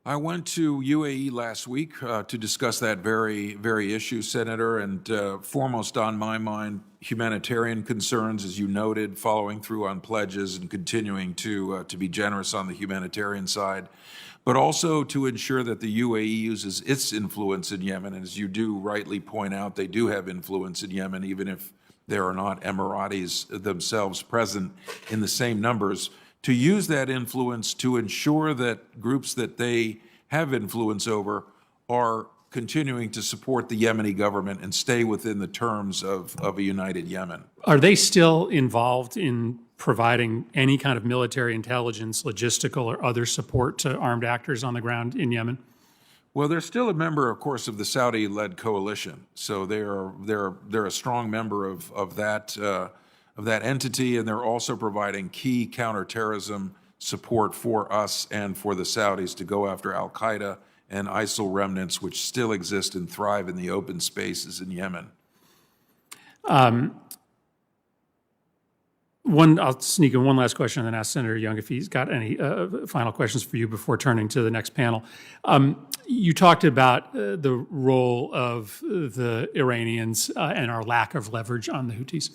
I went to UAE last week to discuss that very issue, Senator, and foremost on my mind, humanitarian concerns, as you noted, following through on pledges and continuing to be generous on the humanitarian side, but also to ensure that the UAE uses its influence in Yemen. And as you do rightly point out, they do have influence in Yemen, even if there are not Emiratis themselves present in the same numbers, to use that influence to ensure that groups that they have influence over are continuing to support the Yemeni government and stay within the terms of a united Yemen. Are they still involved in providing any kind of military intelligence, logistical, or other support to armed actors on the ground in Yemen? Well, they're still a member, of course, of the Saudi-led coalition. So they're a strong member of that entity, and they're also providing key counterterrorism support for us and for the Saudis to go after al-Qaeda and ISIL remnants, which still exist and thrive in the open spaces in Yemen. I'll sneak in one last question and then ask Senator Young if he's got any final questions for you before turning to the next panel. You talked about the role of the Iranians and our lack of leverage on the Houthis.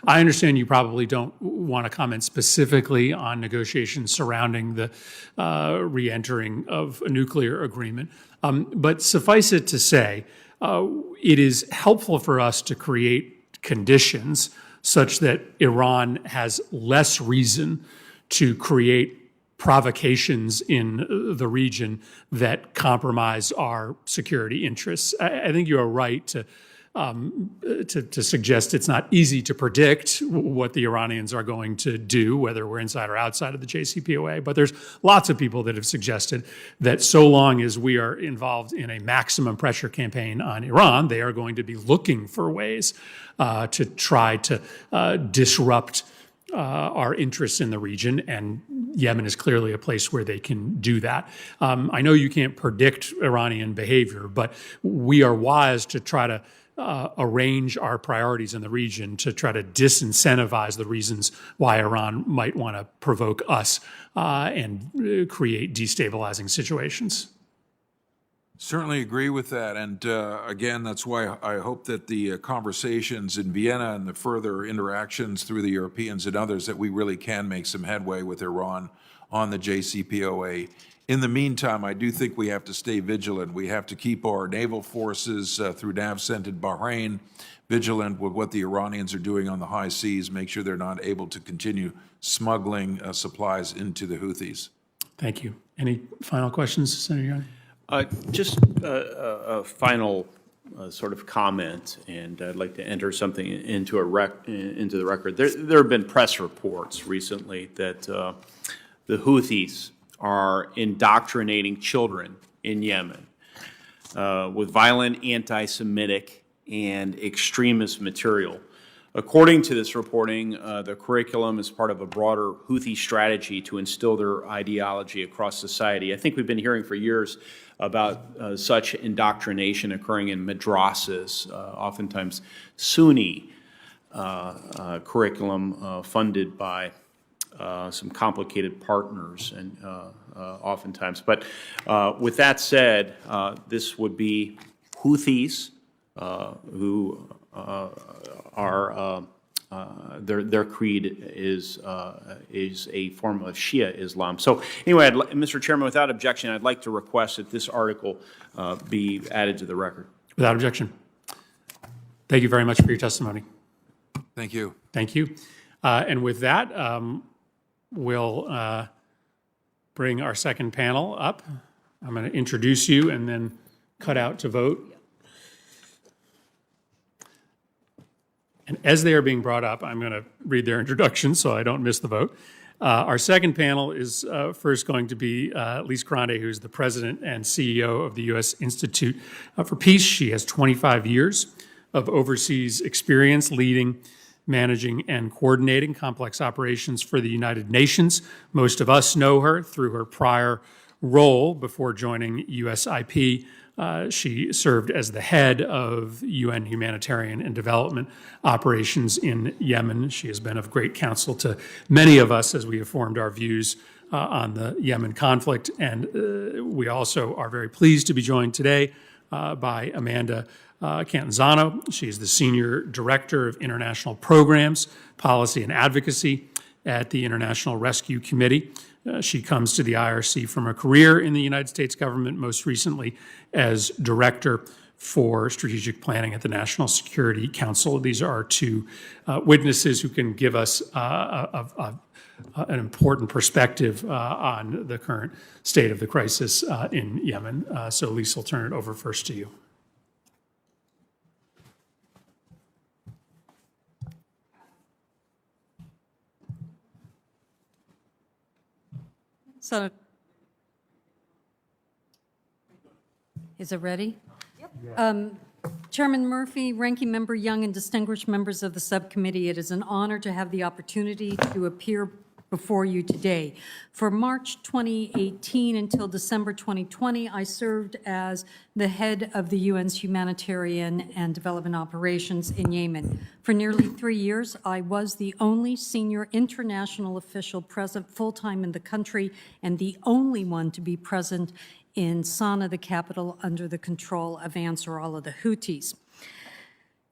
I understand you probably don't want to comment specifically on negotiations surrounding the re-entering of a nuclear agreement, but suffice it to say, it is helpful for us to create conditions such that Iran has less reason to create provocations in the region that compromise our security interests. I think you are right to to suggest it's not easy to predict what the Iranians are going to do, whether we're inside or outside of the JCPOA. But there's lots of people that have suggested that so long as we are involved in a maximum pressure campaign on Iran, they are going to be looking for ways to try to disrupt our interests in the region, and Yemen is clearly a place where they can do that. I know you can't predict Iranian behavior, but we are wise to try to arrange our priorities in the region to try to disincentivize the reasons why Iran might want to provoke us and create destabilizing situations. Certainly agree with that. And again, that's why I hope that the conversations in Vienna and the further interactions through the Europeans and others, that we really can make some headway with Iran on the JCPOA. In the meantime, I do think we have to stay vigilant. We have to keep our naval forces through NAVCENT in Bahrain vigilant with what the Iranians are doing on the high seas, make sure they're not able to continue smuggling supplies into the Houthis. Thank you. Any final questions, Senator Yanni? Just a final sort of comment, and I'd like to enter something into the record. There have been press reports recently that the Houthis are indoctrinating children in Yemen with violent anti-Semitic and extremist material. According to this reporting, the curriculum is part of a broader Houthi strategy to instill their ideology across society. I think we've been hearing for years about such indoctrination occurring in madrasas, oftentimes Sunni curriculum funded by some complicated partners, and oftentimes. But with that said, this would be Houthis who are their creed is a form of Shia Islam. So anyway, Mr. Chairman, without objection, I'd like to request that this article be added to the record. Without objection. Thank you very much for your testimony. Thank you. Thank you. And with that, we'll bring our second panel up. I'm going to introduce you and then cut out to vote. And as they are being brought up, I'm going to read their introduction so I don't miss the vote. Our second panel is first going to be Lise Grande, who's the president and CEO of the U.S. Institute for Peace. She has 25 years of overseas experience leading, managing, and coordinating complex operations for the United Nations. Most of us know her through her prior role before joining USIP. She served as the head of UN Humanitarian and Development Operations in Yemen. She has been of great counsel to many of us as we have formed our views on the Yemen conflict. And we also are very pleased to be joined today by Amanda Cantanzano. She is the Senior Director of International Programs, Policy, and Advocacy at the International Rescue Committee. She comes to the IRC from a career in the United States government, most recently as Director for Strategic Planning at the National Security Council. These are two witnesses who can give us an important perspective on the current state of the crisis in Yemen. So Lisa, I'll turn it over first to you. So, is it ready? Yep. Chairman Murphy, Ranking Member Young, and distinguished members of the subcommittee, it is an honor to have the opportunity to appear before you today. For March 2018 until December 2020, I served as the head of the UN's Humanitarian and Development Operations in Yemen. For nearly 3 years, I was the only senior international official present full-time in the country and the only one to be present in Sana'a, the capital, under the control of Ansar Allah, the Houthis.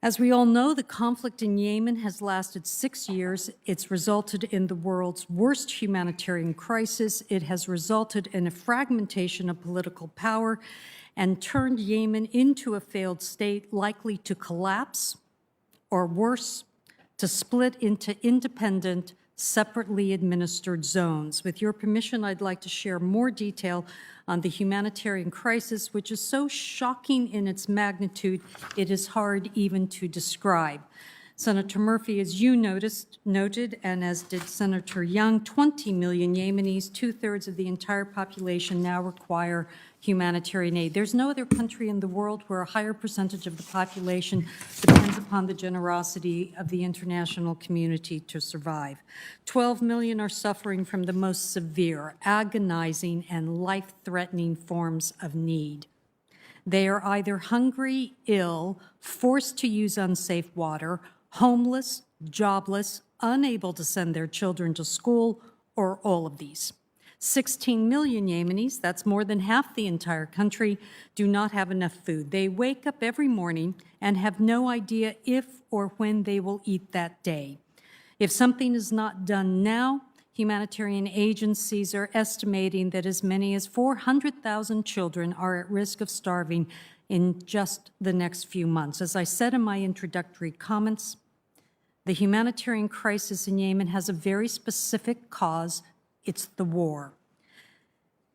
As we all know, the conflict in Yemen has lasted 6 years. It's resulted in the world's worst humanitarian crisis. It has resulted in a fragmentation of political power and turned Yemen into a failed state likely to collapse, or worse, to split into independent, separately administered zones. With your permission, I'd like to share more detail on the humanitarian crisis, which is so shocking in its magnitude, it is hard even to describe. Senator Murphy, as you noted, and as did Senator Young, 20 million Yemenis, 2/3 of the entire population, now require humanitarian aid. There's no other country in the world where a higher percentage of the population depends upon the generosity of the international community to survive. 12 million are suffering from the most severe, agonizing, and life-threatening forms of need. They are either hungry, ill, forced to use unsafe water, homeless, jobless, unable to send their children to school, or all of these. 16 million Yemenis, that's more than half the entire country, do not have enough food. They wake up every morning and have no idea if or when they will eat that day. If something is not done now, humanitarian agencies are estimating that as many as 400,000 children are at risk of starving in just the next few months. As I said in my introductory comments, the humanitarian crisis in Yemen has a very specific cause. It's the war.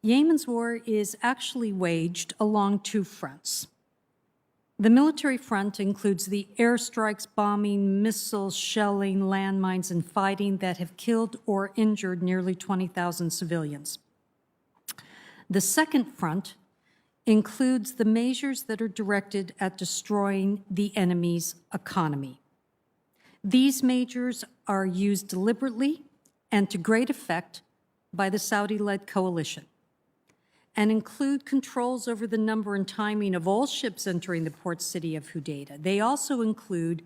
Yemen's war is actually waged along two fronts. The military front includes the airstrikes, bombing, missiles, shelling, landmines, and fighting that have killed or injured nearly 20,000 civilians. The second front includes the measures that are directed at destroying the enemy's economy. These measures are used deliberately and to great effect by the Saudi-led coalition and include controls over the number and timing of all ships entering the port city of Hodeidah. They also include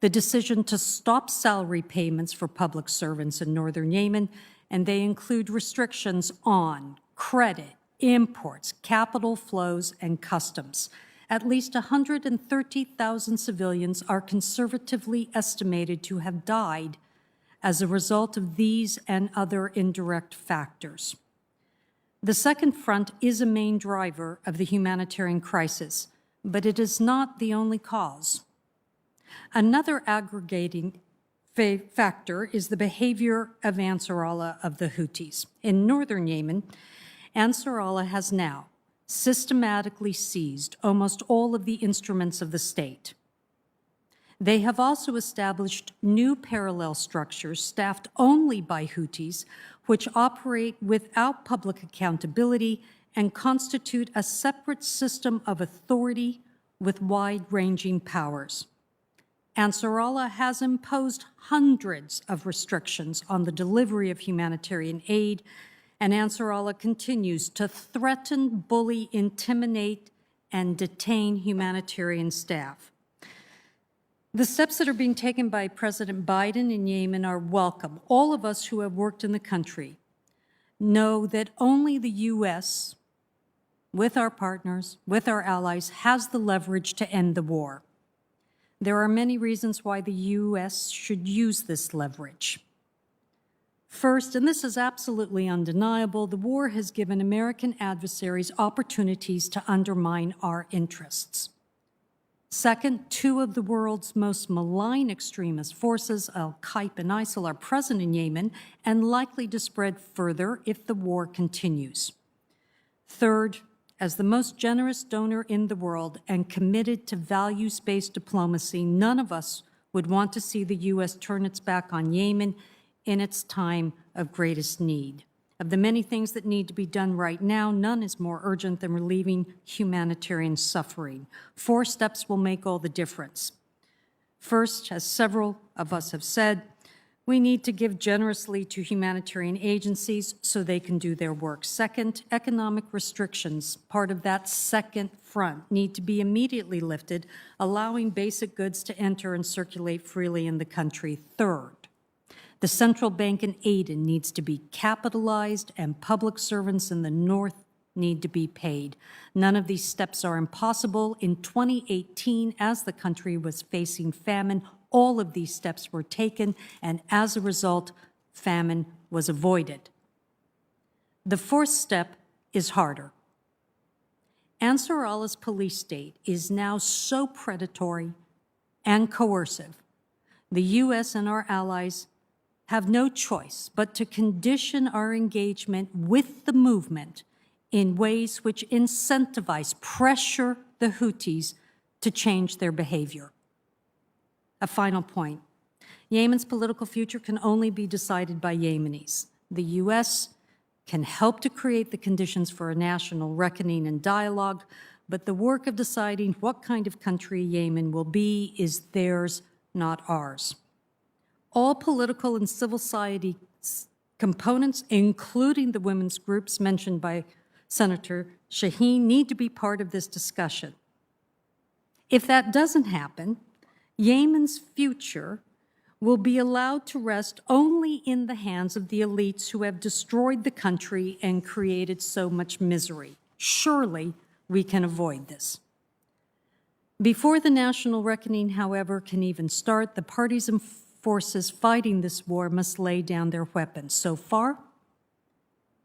the decision to stop salary payments for public servants in northern Yemen, and they include restrictions on credit, imports, capital flows, and customs. At least 130,000 civilians are conservatively estimated to have died as a result of these and other indirect factors. The second front is a main driver of the humanitarian crisis, but it is not the only cause. Another aggregating factor is the behavior of Ansar Allah of the Houthis. In northern Yemen, Ansar Allah has now systematically seized almost all of the instruments of the state. They have also established new parallel structures staffed only by Houthis, which operate without public accountability and constitute a separate system of authority with wide-ranging powers. Ansar Allah has imposed hundreds of restrictions on the delivery of humanitarian aid, and Ansar Allah continues to threaten, bully, intimidate, and detain humanitarian staff. The steps that are being taken by President Biden in Yemen are welcome. All of us who have worked in the country know that only the U.S., with our partners, with our allies, has the leverage to end the war. There are many reasons why the U.S. should use this leverage. First, and this is absolutely undeniable, the war has given American adversaries opportunities to undermine our interests. Second, two of the world's most malign extremist forces, Al-Qaeda and ISIL, are present in Yemen and likely to spread further if the war continues. Third, as the most generous donor in the world and committed to values-based diplomacy, none of us would want to see the U.S. turn its back on Yemen in its time of greatest need. Of the many things that need to be done right now, none is more urgent than relieving humanitarian suffering. 4 steps will make all the difference. First, as several of us have said, we need to give generously to humanitarian agencies so they can do their work. Second, economic restrictions, part of that second front, need to be immediately lifted, allowing basic goods to enter and circulate freely in the country. Third, the central bank in Aden needs to be capitalized, and public servants in the north need to be paid. None of these steps are impossible. In 2018, as the country was facing famine, all of these steps were taken, and as a result, famine was avoided. The fourth step is harder. Ansar Allah's police state is now so predatory and coercive, the U.S. and our allies have no choice but to condition our engagement with the movement in ways which incentivize, pressure the Houthis to change their behavior. A final point. Yemen's political future can only be decided by Yemenis. The U.S. can help to create the conditions for a national reckoning and dialogue, but the work of deciding what kind of country Yemen will be is theirs, not ours. All political and civil society components, including the women's groups mentioned by Senator Shaheen, need to be part of this discussion. If that doesn't happen, Yemen's future will be allowed to rest only in the hands of the elites who have destroyed the country and created so much misery. Surely we can avoid this. Before the national reckoning, however, can even start, the parties and forces fighting this war must lay down their weapons. So far,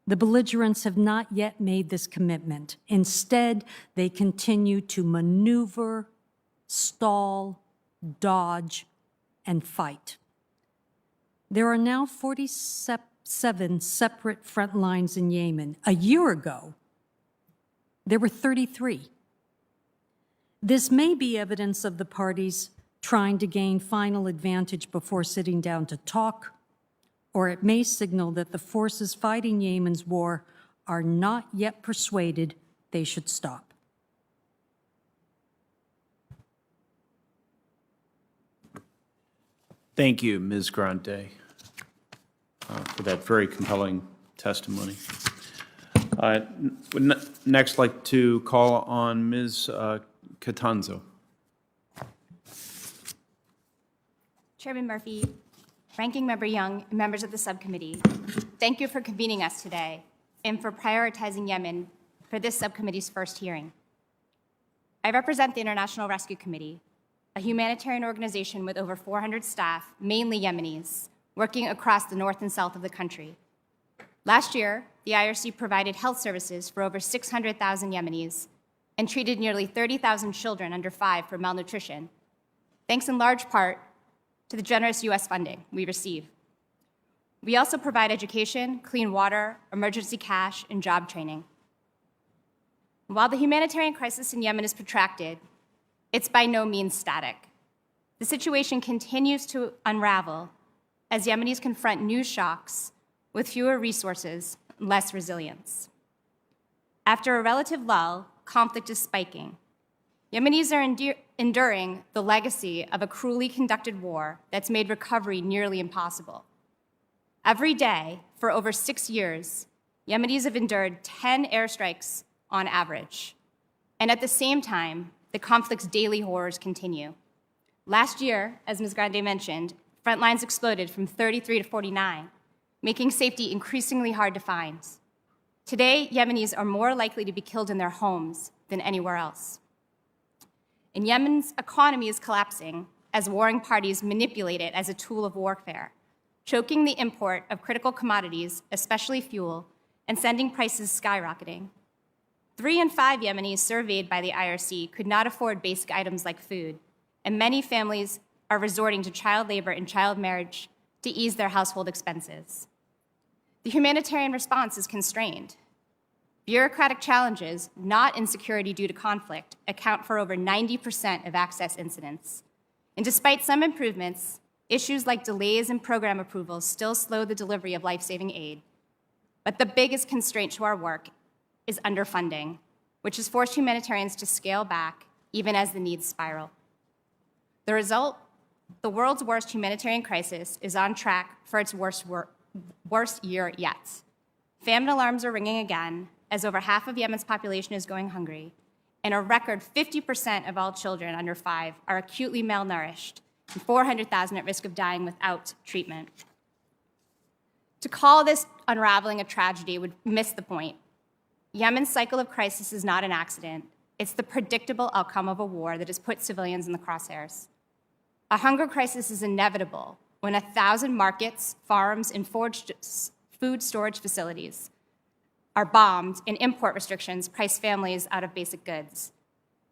the belligerents have not yet made this commitment. Instead, they continue to maneuver, stall, dodge, and fight. There are now 47 separate front lines in Yemen. A year ago, there were 33. This may be evidence of the parties trying to gain final advantage before sitting down to talk, or it may signal that the forces fighting Yemen's war are not yet persuaded they should stop. Thank you, Ms. Grande, for that very compelling testimony. Would next like to call on Ms. Catanzo. Chairman Murphy, Ranking Member Young, and members of the subcommittee, thank you for convening us today and for prioritizing Yemen for this subcommittee's first hearing. I represent the International Rescue Committee, a humanitarian organization with over 400 staff, mainly Yemenis, working across the north and south of the country. Last year, the IRC provided health services for over 600,000 Yemenis and treated nearly 30,000 children under 5 for malnutrition, thanks in large part to the generous U.S. funding we receive. We also provide education, clean water, emergency cash, and job training. While the humanitarian crisis in Yemen is protracted, it's by no means static. The situation continues to unravel as Yemenis confront new shocks with fewer resources and less resilience. After a relative lull, conflict is spiking. Yemenis are enduring the legacy of a cruelly conducted war that's made recovery nearly impossible. Every day, for over 6 years, Yemenis have endured 10 airstrikes on average. And at the same time, the conflict's daily horrors continue. Last year, as Ms. Grande mentioned, front lines exploded from 33 to 49, making safety increasingly hard to find. Today, Yemenis are more likely to be killed in their homes than anywhere else. And Yemen's economy is collapsing as warring parties manipulate it as a tool of warfare, choking the import of critical commodities, especially fuel, and sending prices skyrocketing. 3 in 5 Yemenis surveyed by the IRC could not afford basic items like food, and many families are resorting to child labor and child marriage to ease their household expenses. The humanitarian response is constrained. Bureaucratic challenges, not insecurity due to conflict, account for over 90% of access incidents. And despite some improvements, issues like delays in program approvals still slow the delivery of life-saving aid. But the biggest constraint to our work is underfunding, which has forced humanitarians to scale back even as the needs spiral. The result? The world's worst humanitarian crisis is on track for its worst year yet. Famine alarms are ringing again, as over half of Yemen's population is going hungry, and a record 50% of all children under 5 are acutely malnourished, and 400,000 at risk of dying without treatment. To call this unraveling a tragedy would miss the point. Yemen's cycle of crisis is not an accident. It's the predictable outcome of a war that has put civilians in the crosshairs. A hunger crisis is inevitable when 1,000 markets, farms, and food storage facilities are bombed and import restrictions price families out of basic goods.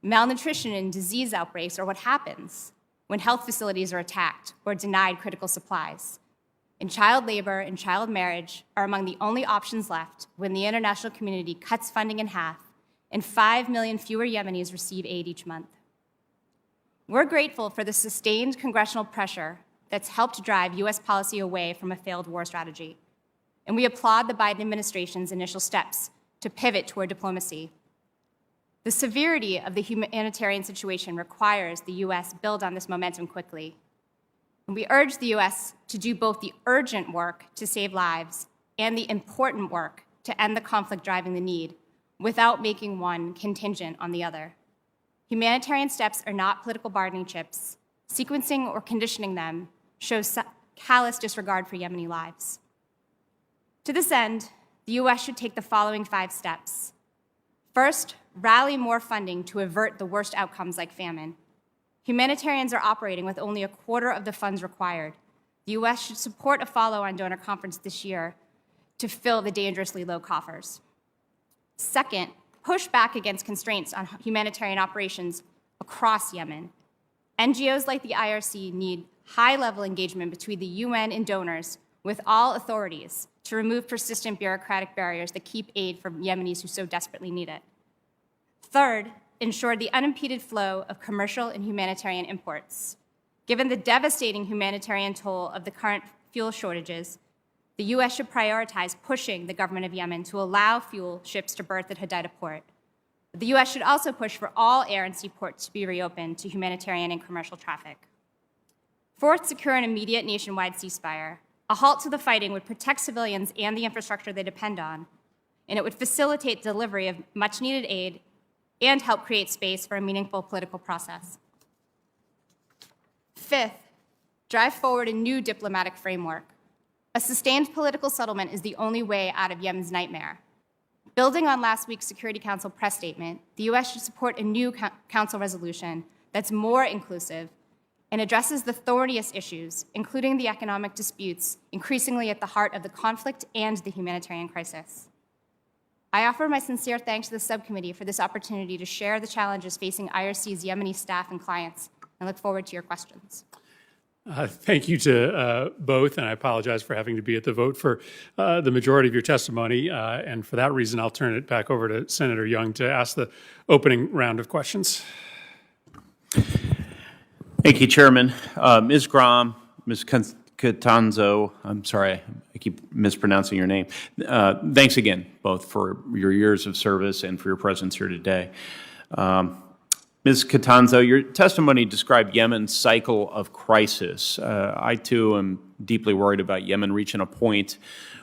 Malnutrition and disease outbreaks are what happens when health facilities are attacked or denied critical supplies. and child labor and child marriage are among the only options left when the international community cuts funding in half and 5 million fewer Yemenis receive aid each month. We're grateful for the sustained congressional pressure that's helped drive U.S. policy away from a failed war strategy, and we applaud the Biden administration's initial steps to pivot toward diplomacy. The severity of the humanitarian situation requires the U.S. build on this momentum quickly. And we urge the U.S. to do both the urgent work to save lives and the important work to end the conflict driving the need without making one contingent on the other. Humanitarian steps are not political bargaining chips. Sequencing or conditioning them shows callous disregard for Yemeni lives. To this end, the U.S. should take the following 5 steps. First, rally more funding to avert the worst outcomes like famine. Humanitarians are operating with only a quarter of the funds required. The U.S. should support a follow-on donor conference this year to fill the dangerously low coffers. Second, push back against constraints on humanitarian operations across Yemen. NGOs like the IRC need high-level engagement between the UN and donors with all authorities to remove persistent bureaucratic barriers that keep aid from Yemenis who so desperately need it. Third, ensure the unimpeded flow of commercial and humanitarian imports. Given the devastating humanitarian toll of the current fuel shortages, the U.S. should prioritize pushing the government of Yemen to allow fuel ships to berth at Hodeidah port. The U.S. should also push for all air and sea ports to be reopened to humanitarian and commercial traffic. Fourth, secure an immediate nationwide ceasefire. A halt to the fighting would protect civilians and the infrastructure they depend on, and it would facilitate delivery of much-needed aid and help create space for a meaningful political process. Fifth, drive forward a new diplomatic framework. A sustained political settlement is the only way out of Yemen's nightmare. Building on last week's Security Council press statement, the U.S. should support a new Council resolution that's more inclusive and addresses the thorniest issues, including the economic disputes increasingly at the heart of the conflict and the humanitarian crisis. I offer my sincere thanks to the subcommittee for this opportunity to share the challenges facing IRC's Yemeni staff and clients, and look forward to your questions. Thank you to both, and I apologize for having to be at the vote for the majority of your testimony. And for that reason, I'll turn it back over to Senator Young to ask the opening round of questions. Thank you, Chairman. Ms. Grom, Ms. Catanzo, I'm sorry, I keep mispronouncing your name. Thanks again, both for your years of service and for your presence here today. Ms. Catanzo, your testimony described Yemen's cycle of crisis. I, too, am deeply worried about Yemen reaching a point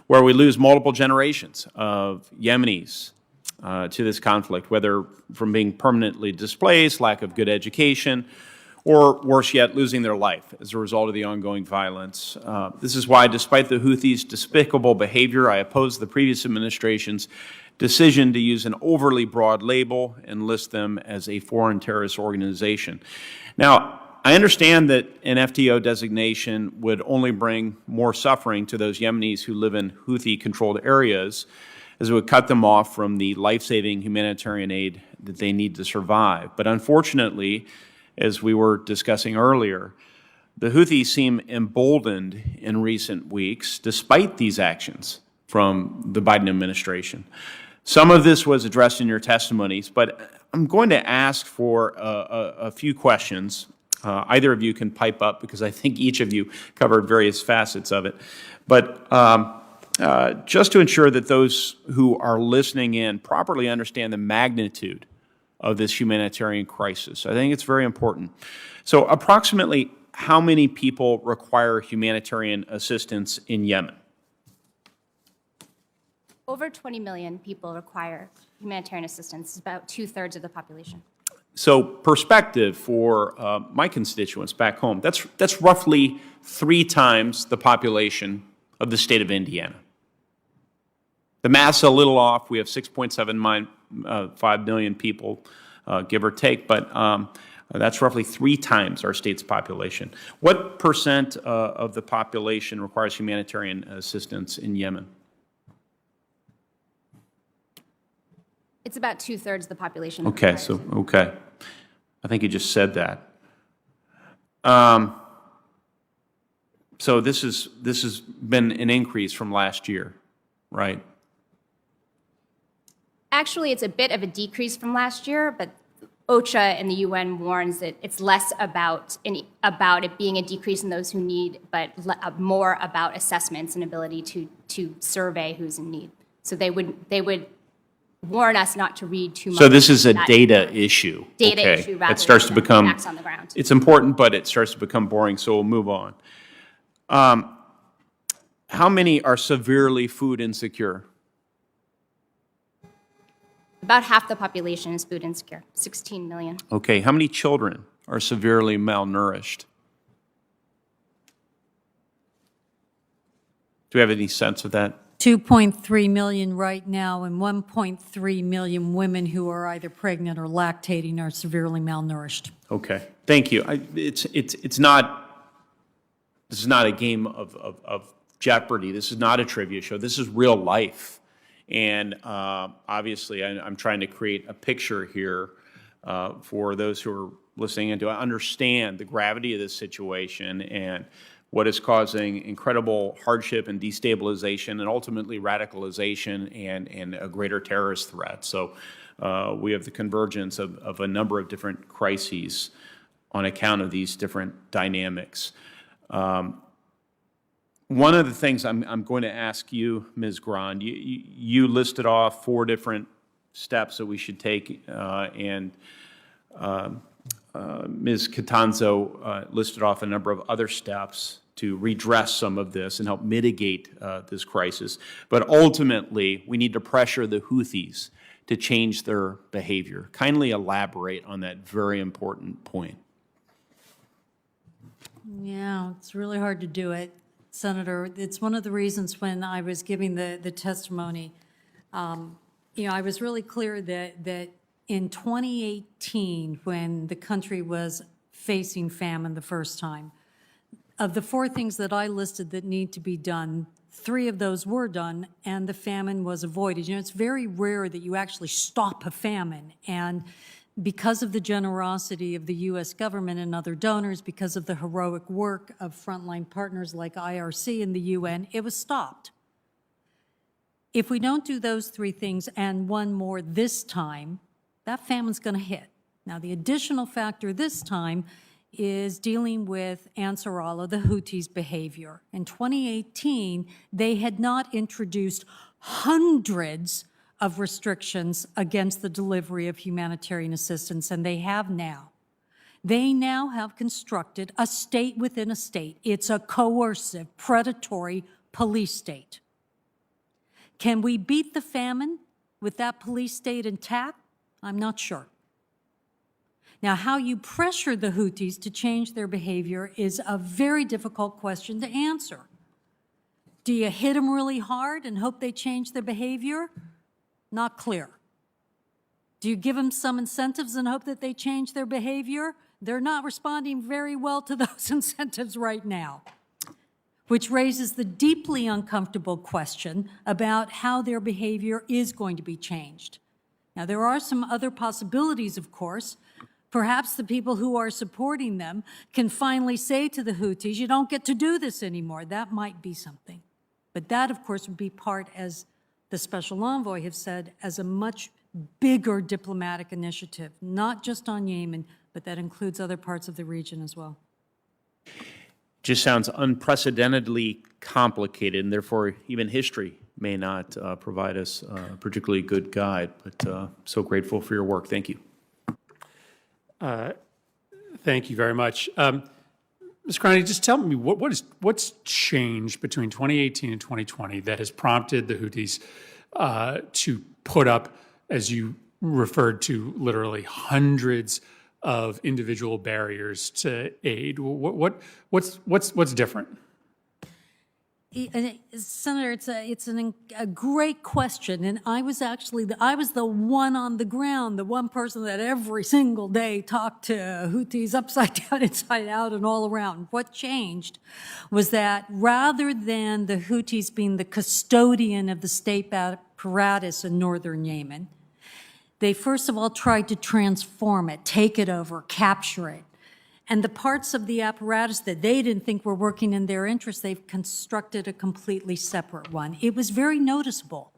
where we lose multiple generations of Yemenis to this conflict, whether from being permanently displaced, lack of good education, or worse yet, losing their life as a result of the ongoing violence. This is why, despite the Houthis' despicable behavior, I oppose the previous administration's decision to use an overly broad label and list them as a foreign terrorist organization. Now, I understand that an FTO designation would only bring more suffering to those Yemenis who live in Houthi-controlled areas, as it would cut them off from the life-saving humanitarian aid that they need to survive. But unfortunately, as we were discussing earlier, the Houthis seem emboldened in recent weeks, despite these actions from the Biden administration. Some of this was addressed in your testimonies, but I'm going to ask for a few questions. Either of you can pipe up, because I think each of you covered various facets of it. But just to ensure that those who are listening in properly understand the magnitude of this humanitarian crisis, I think it's very important. So approximately how many people require humanitarian assistance in Yemen? Over 20 million people require humanitarian assistance, about 2/3 of the population. So perspective for my constituents back home, that's roughly 3 times the population of the state of Indiana. The math's a little off. We have 6.75 million people, give or take, but that's roughly 3 times our state's population. What percent of the population requires humanitarian assistance in Yemen? It's about 2/3 of the population. Okay, okay. I think you just said that. So this has been an increase from last year, right? Actually, it's a bit of a decrease from last year, but OCHA and the UN warns that it's less about it being a decrease in those who need, but more about assessments and ability to survey who's in need. So they would warn us not to read too much. So this is a that data issue. data Okay. issue rather It starts to than become, facts on the ground. it's important, but it starts to become boring, so we'll move on. How many are severely food insecure? About half the population is food insecure, 16 million. Okay, how many children are severely malnourished? Do we have any sense of that? 2.3 million right now, and 1.3 million women who are either pregnant or lactating are severely malnourished. Okay, thank you. It's not, this is not a game of Jeopardy. This is not a trivia show. This is real life. And obviously, I'm trying to create a picture here for those who are listening and to understand the gravity of this situation and what is causing incredible hardship and destabilization and ultimately radicalization and a greater terrorist threat. So we have the convergence of a number of different crises on account of these different dynamics. One of the things I'm going to ask you, Ms. Grand, you listed off 4 different steps that we should take, and Ms. Catanzo listed off a number of other steps to redress some of this and help mitigate this crisis. But ultimately, we need to pressure the Houthis to change their behavior. Kindly elaborate on that very important point. Yeah, it's really hard to do it, Senator. It's one of the reasons when I was giving the testimony, I was really clear that in 2018, when the country was facing famine the first time, of the 4 things that I listed that need to be done, 3 of those were done, and the famine was avoided. It's very rare that you actually stop a famine, and because of the generosity of the U.S. government and other donors, because of the heroic work of frontline partners like IRC and the UN, it was stopped. If we don't do those 3 things and one more this time, that famine's going to hit. Now, the additional factor this time is dealing with Ansar Allah, the Houthis' behavior. In 2018, they had not introduced hundreds of restrictions against the delivery of humanitarian assistance, and they have now. They now have constructed a state within a state. It's a coercive, predatory police state. Can we beat the famine with that police state intact? I'm not sure. Now, how you pressure the Houthis to change their behavior is a very difficult question to answer. Do you hit them really hard and hope they change their behavior? Not clear. Do you give them some incentives and hope that they change their behavior? They're not responding very well to those incentives right now, which raises the deeply uncomfortable question about how their behavior is going to be changed. Now, there are some other possibilities, of course. Perhaps the people who are supporting them can finally say to the Houthis, you don't get to do this anymore. That might be something. But that, of course, would be part, as the special envoy have said, as a much bigger diplomatic initiative, not just on Yemen, but that includes other parts of the region as well. Just sounds unprecedentedly complicated, and therefore even history may not provide us a particularly good guide, but so grateful for your work. Thank you. Thank you very much. Ms. Carney, just tell me what's changed between 2018 and 2020 that has prompted the Houthis to put up, as you referred to, literally hundreds of individual barriers to aid. What's different? Senator, it's a great question, and I was the one on the ground, the one person that every single day talked to Houthis upside down, inside out, and all around. What changed was that rather than the Houthis being the custodian of the state apparatus in northern Yemen, they first of all tried to transform it, take it over, capture it. And the parts of the apparatus that they didn't think were working in their interest, they've constructed a completely separate one. It was very noticeable.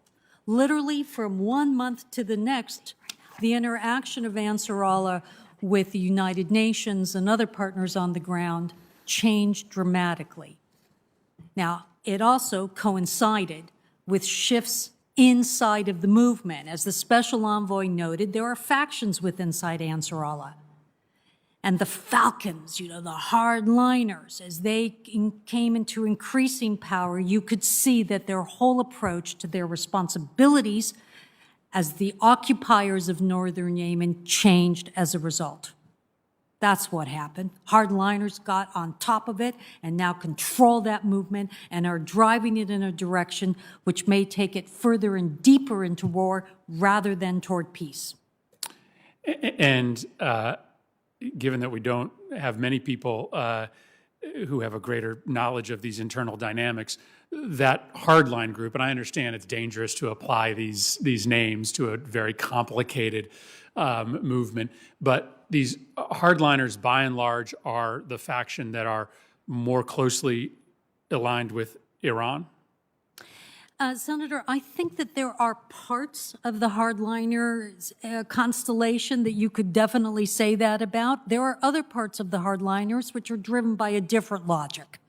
Literally from one month to the next, the interaction of Ansarallah with the United Nations and other partners on the ground changed dramatically. Now, it also coincided with shifts inside of the movement. As the special envoy noted, there are factions within Ansarallah. And the Falcons, the hardliners, as they came into increasing power, you could see that their whole approach to their responsibilities as the occupiers of northern Yemen changed as a result. That's what happened. Hardliners got on top of it and now control that movement and are driving it in a direction which may take it further and deeper into war rather than toward peace. And given that we don't have many people who have a greater knowledge of these internal dynamics, that hardline group, and I understand it's dangerous to apply these names to a very complicated movement, but these hardliners, by and large, are the faction that are more closely aligned with Iran? Senator, I think that there are parts of the hardliners constellation that you could definitely say that about. There are other parts of the hardliners which are driven by a different logic.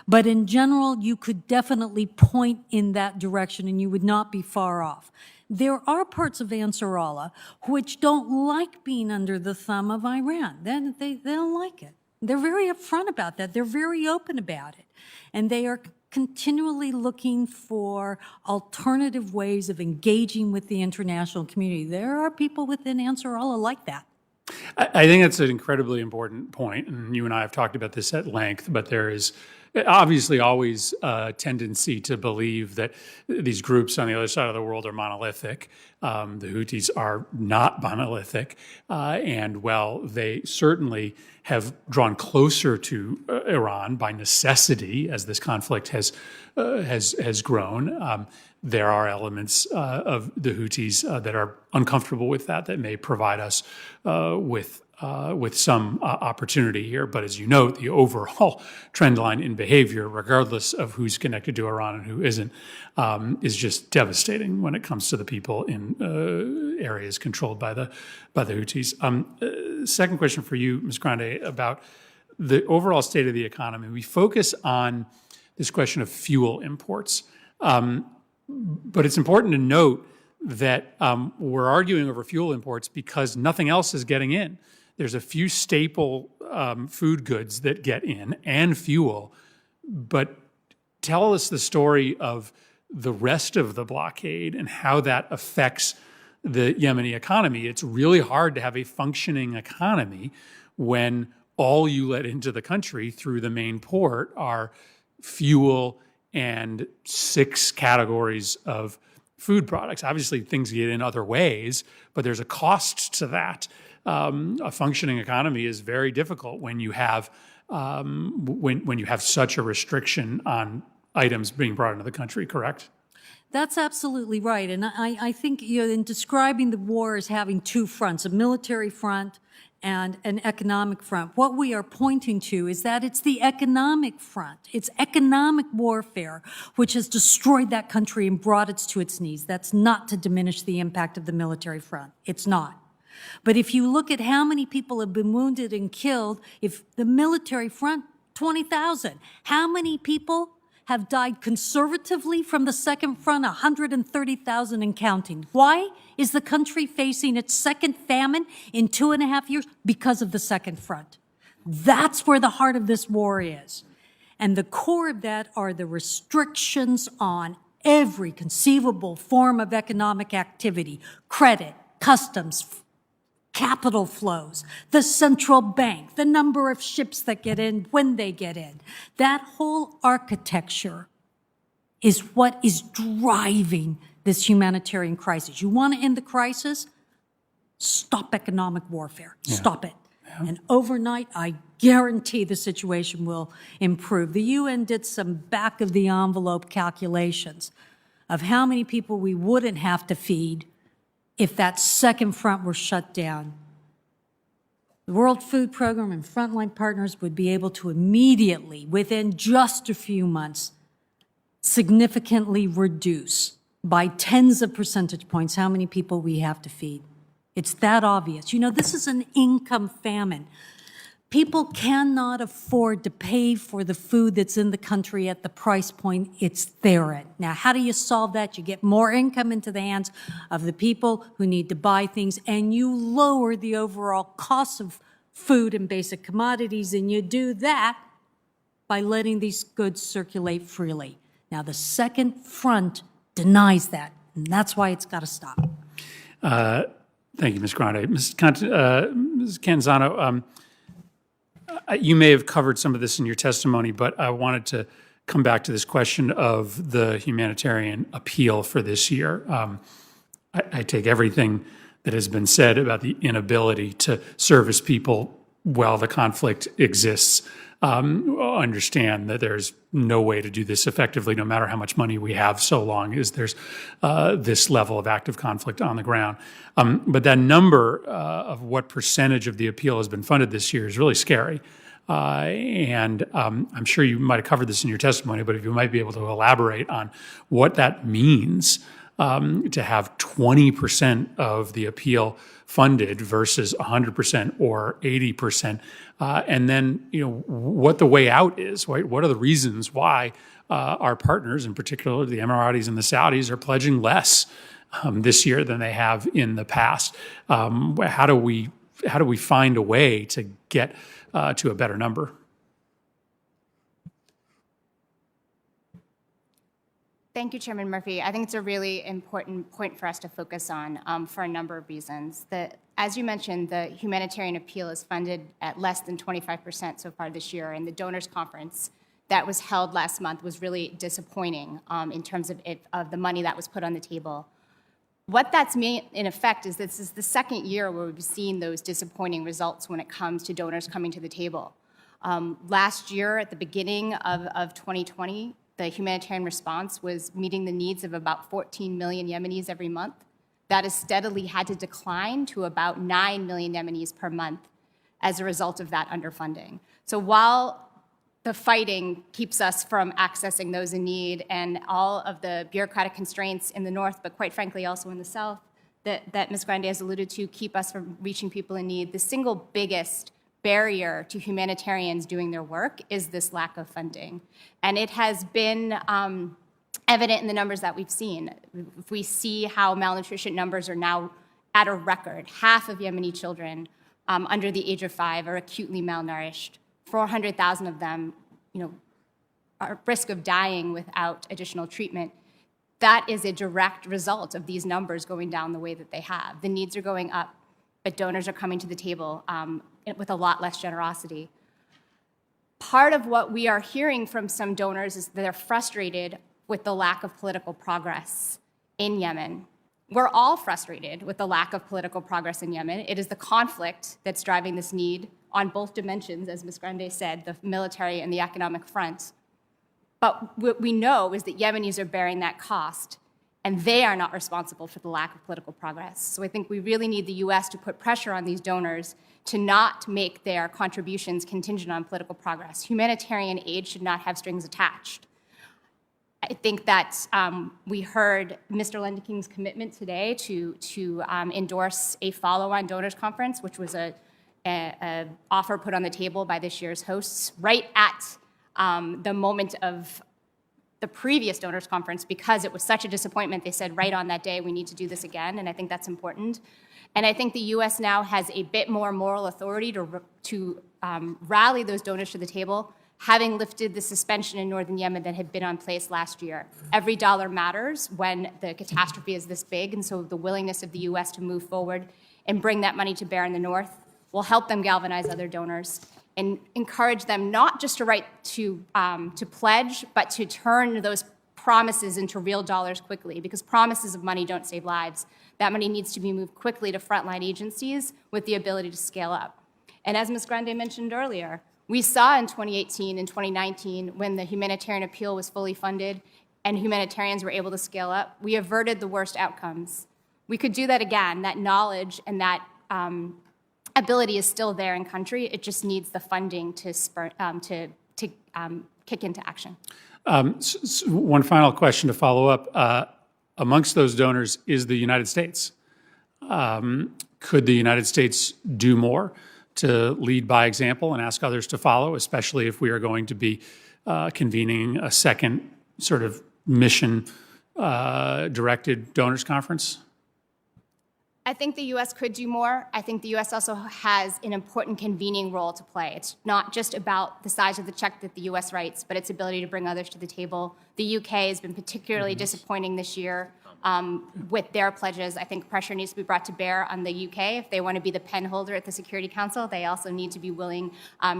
But in general, you could definitely point in that direction and you would not be far off. There are parts of Ansarallah which don't like being under the thumb of Iran. They don't like it. They're very upfront about that. They're very open about it. And they are continually looking for alternative ways of engaging with the international community. There are people within Ansarallah like that. I think that's an incredibly important point, and you and I have talked about this at length, but there is obviously always a tendency to believe that these groups on the other side of the world are monolithic. The Houthis are not monolithic, and while they certainly have drawn closer to Iran by necessity as this conflict has grown, there are elements of the Houthis that are uncomfortable with that may provide us with some opportunity here. But as you note, the overall trend line in behavior, regardless of who's connected to Iran and who isn't, is just devastating when it comes to the people in areas controlled by the Houthis. Second question for you, Ms. Grande, about the overall state of the economy. We focus on this question of fuel imports, but it's important to note that we're arguing over fuel imports because nothing else is getting in. There's a few staple food goods that get in and fuel, but tell us the story of the rest of the blockade and how that affects the Yemeni economy. It's really hard to have a functioning economy when all you let into the country through the main port are fuel and 6 categories of food products. Obviously, things get in other ways, but there's a cost to that. A functioning economy is very difficult when you have when you have such a restriction on items being brought into the country. Correct? That's absolutely right, and I think in describing the war as having 2 fronts, a military front and an economic front, what we are pointing to is that it's the economic front, it's economic warfare, which has destroyed that country and brought it to its knees. That's not to diminish the impact of the military front. It's not. But if you look at how many people have been wounded and killed, if the military front, 20,000, how many people have died conservatively from the second front? 130,000 and counting. Why is the country facing its second famine in 2.5 years? Because of the second front. That's where the heart of this war is. And the core of that are the restrictions on every conceivable form of economic activity, credit, customs, capital flows, the central bank, the number of ships that get in, when they get in. That whole architecture is what is driving this humanitarian crisis. You want to end the crisis? Stop economic warfare. Yeah. Stop it. Yeah. And overnight, I guarantee the situation will improve. The UN did some back-of-the-envelope calculations of how many people we wouldn't have to feed if that second front were shut down. The World Food Program and frontline partners would be able to immediately, within just a few months, significantly reduce by tens of percentage points how many people we have to feed. It's that obvious. You know, this is an income famine. People cannot afford to pay for the food that's in the country at the price point it's there at. Now, how do you solve that? You get more income into the hands of the people who need to buy things, and you lower the overall cost of food and basic commodities, and you do that by letting these goods circulate freely. Now, the second front denies that, and that's why it's got to stop. Thank you, Ms. Grande. Ms. Canzano, you may have covered some of this in your testimony, but I wanted to come back to this question of the humanitarian appeal for this year. I take everything that has been said about the inability to service people while the conflict exists. Understand that there's no way to do this effectively, no matter how much money we have, so long as there's this level of active conflict on the ground. But that number of what percentage of the appeal has been funded this year is really scary. And I'm sure you might have covered this in your testimony, but if you might be able to elaborate on what that means to have 20% of the appeal funded versus 100% or 80%, and then what the way out is. Right? What are the reasons why our partners, in particular the Emiratis and the Saudis, are pledging less this year than they have in the past? How do we find a way to get to a better number? Thank you, Chairman Murphy. I think it's a really important point for us to focus on for a number of reasons. As you mentioned, the humanitarian appeal is funded at less than 25% so far this year, and the donors conference that was held last month was really disappointing in terms of the money that was put on the table. What that's meant, in effect, is this is the second year where we've seen those disappointing results when it comes to donors coming to the table. Last year, at the beginning of 2020, the humanitarian response was meeting the needs of about 14 million Yemenis every month. That has steadily had to decline to about 9 million Yemenis per month as a result of that underfunding. So while the fighting keeps us from accessing those in need and all of the bureaucratic constraints in the north, but quite frankly also in the south, that Ms. Grande has alluded to, keep us from reaching people in need, the single biggest barrier to humanitarians doing their work is this lack of funding. And it has been evident in the numbers that we've seen. If we see how malnutrition numbers are now at a record, half of Yemeni children under the age of 5 are acutely malnourished. 400,000 of them, are at risk of dying without additional treatment. That is a direct result of these numbers going down the way that they have. The needs are going up, but donors are coming to the table with a lot less generosity. Part of what we are hearing from some donors is that they're frustrated with the lack of political progress in Yemen. We're all frustrated with the lack of political progress in Yemen. It is the conflict that's driving this need on both dimensions, as Ms. Grande said, the military and the economic front. But what we know is that Yemenis are bearing that cost, and they are not responsible for the lack of political progress. So I think we really need the U.S. to put pressure on these donors to not make their contributions contingent on political progress. Humanitarian aid should not have strings attached. I think that we heard Mr. Lenderking's commitment today to endorse a follow-on donors conference, which was an offer put on the table by this year's hosts right at the moment of the previous donors conference, because it was such a disappointment. They said right on that day, we need to do this again, and I think that's important. And I think the U.S. now has a bit more moral authority to rally those donors to the table, having lifted the suspension in northern Yemen that had been on place last year. Every dollar matters when the catastrophe is this big, and so the willingness of the U.S. to move forward and bring that money to bear in the north will help them galvanize other donors and encourage them not just to pledge, but to turn those promises into real dollars quickly, because promises of money don't save lives. That money needs to be moved quickly to frontline agencies with the ability to scale up. And as Ms. Grande mentioned earlier, we saw in 2018 and 2019, when the humanitarian appeal was fully funded and humanitarians were able to scale up, we averted the worst outcomes. We could do that again. That knowledge and that ability is still there in country. It just needs the funding to kick into action. One final question to follow up. Amongst those donors is the United States. Could the United States do more to lead by example and ask others to follow, especially if we are going to be convening a second sort of mission-directed donors conference? I think the U.S. could do more. I think the U.S. also has an important convening role to play. It's not just about the size of the check that the U.S. writes, but its ability to bring others to the table. The U.K. has been particularly disappointing this year with their pledges. I think pressure needs to be brought to bear on the U.K. If they want to be the pen holder at the Security Council, they also need to be willing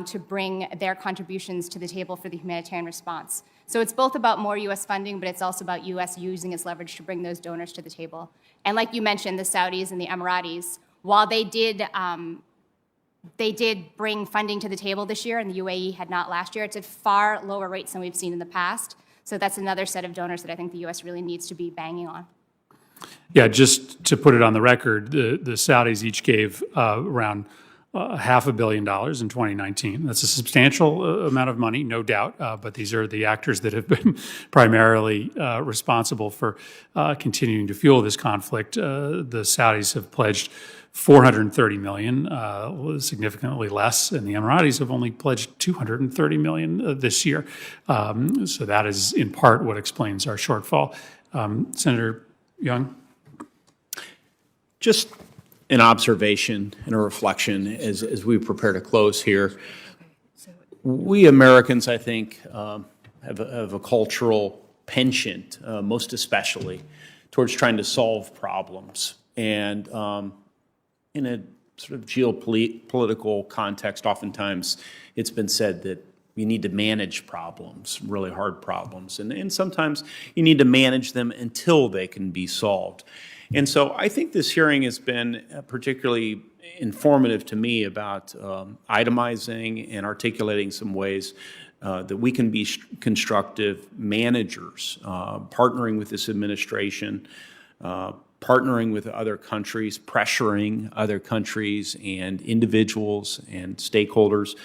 to bring their contributions to the table for the humanitarian response. So it's both about more U.S. funding, but it's also about U.S. using its leverage to bring those donors to the table. And like you mentioned, the Saudis and the Emiratis, while they did bring funding to the table this year, and the UAE had not last year, it's at far lower rates than we've seen in the past. So that's another set of donors that I think the U.S. really needs to be banging on. Yeah, just to put it on the record, the Saudis each gave around $500 million in 2019. That's a substantial amount of money, no doubt, but these are the actors that have been primarily responsible for continuing to fuel this conflict. The Saudis have pledged $430 million, significantly less, and the Emiratis have only pledged $230 million this year. So that is in part what explains our shortfall. Senator Young? Just an observation and a reflection as we prepare to close here. We Americans, I think, have a cultural penchant, most especially, towards trying to solve problems. And in a sort of geopolitical context, oftentimes it's been said that you need to manage problems, really hard problems. And sometimes you need to manage them until they can be solved. And so I think this hearing has been particularly informative to me about itemizing and articulating some ways that we can be constructive managers, partnering with this administration, partnering with other countries, pressuring other countries and individuals and stakeholders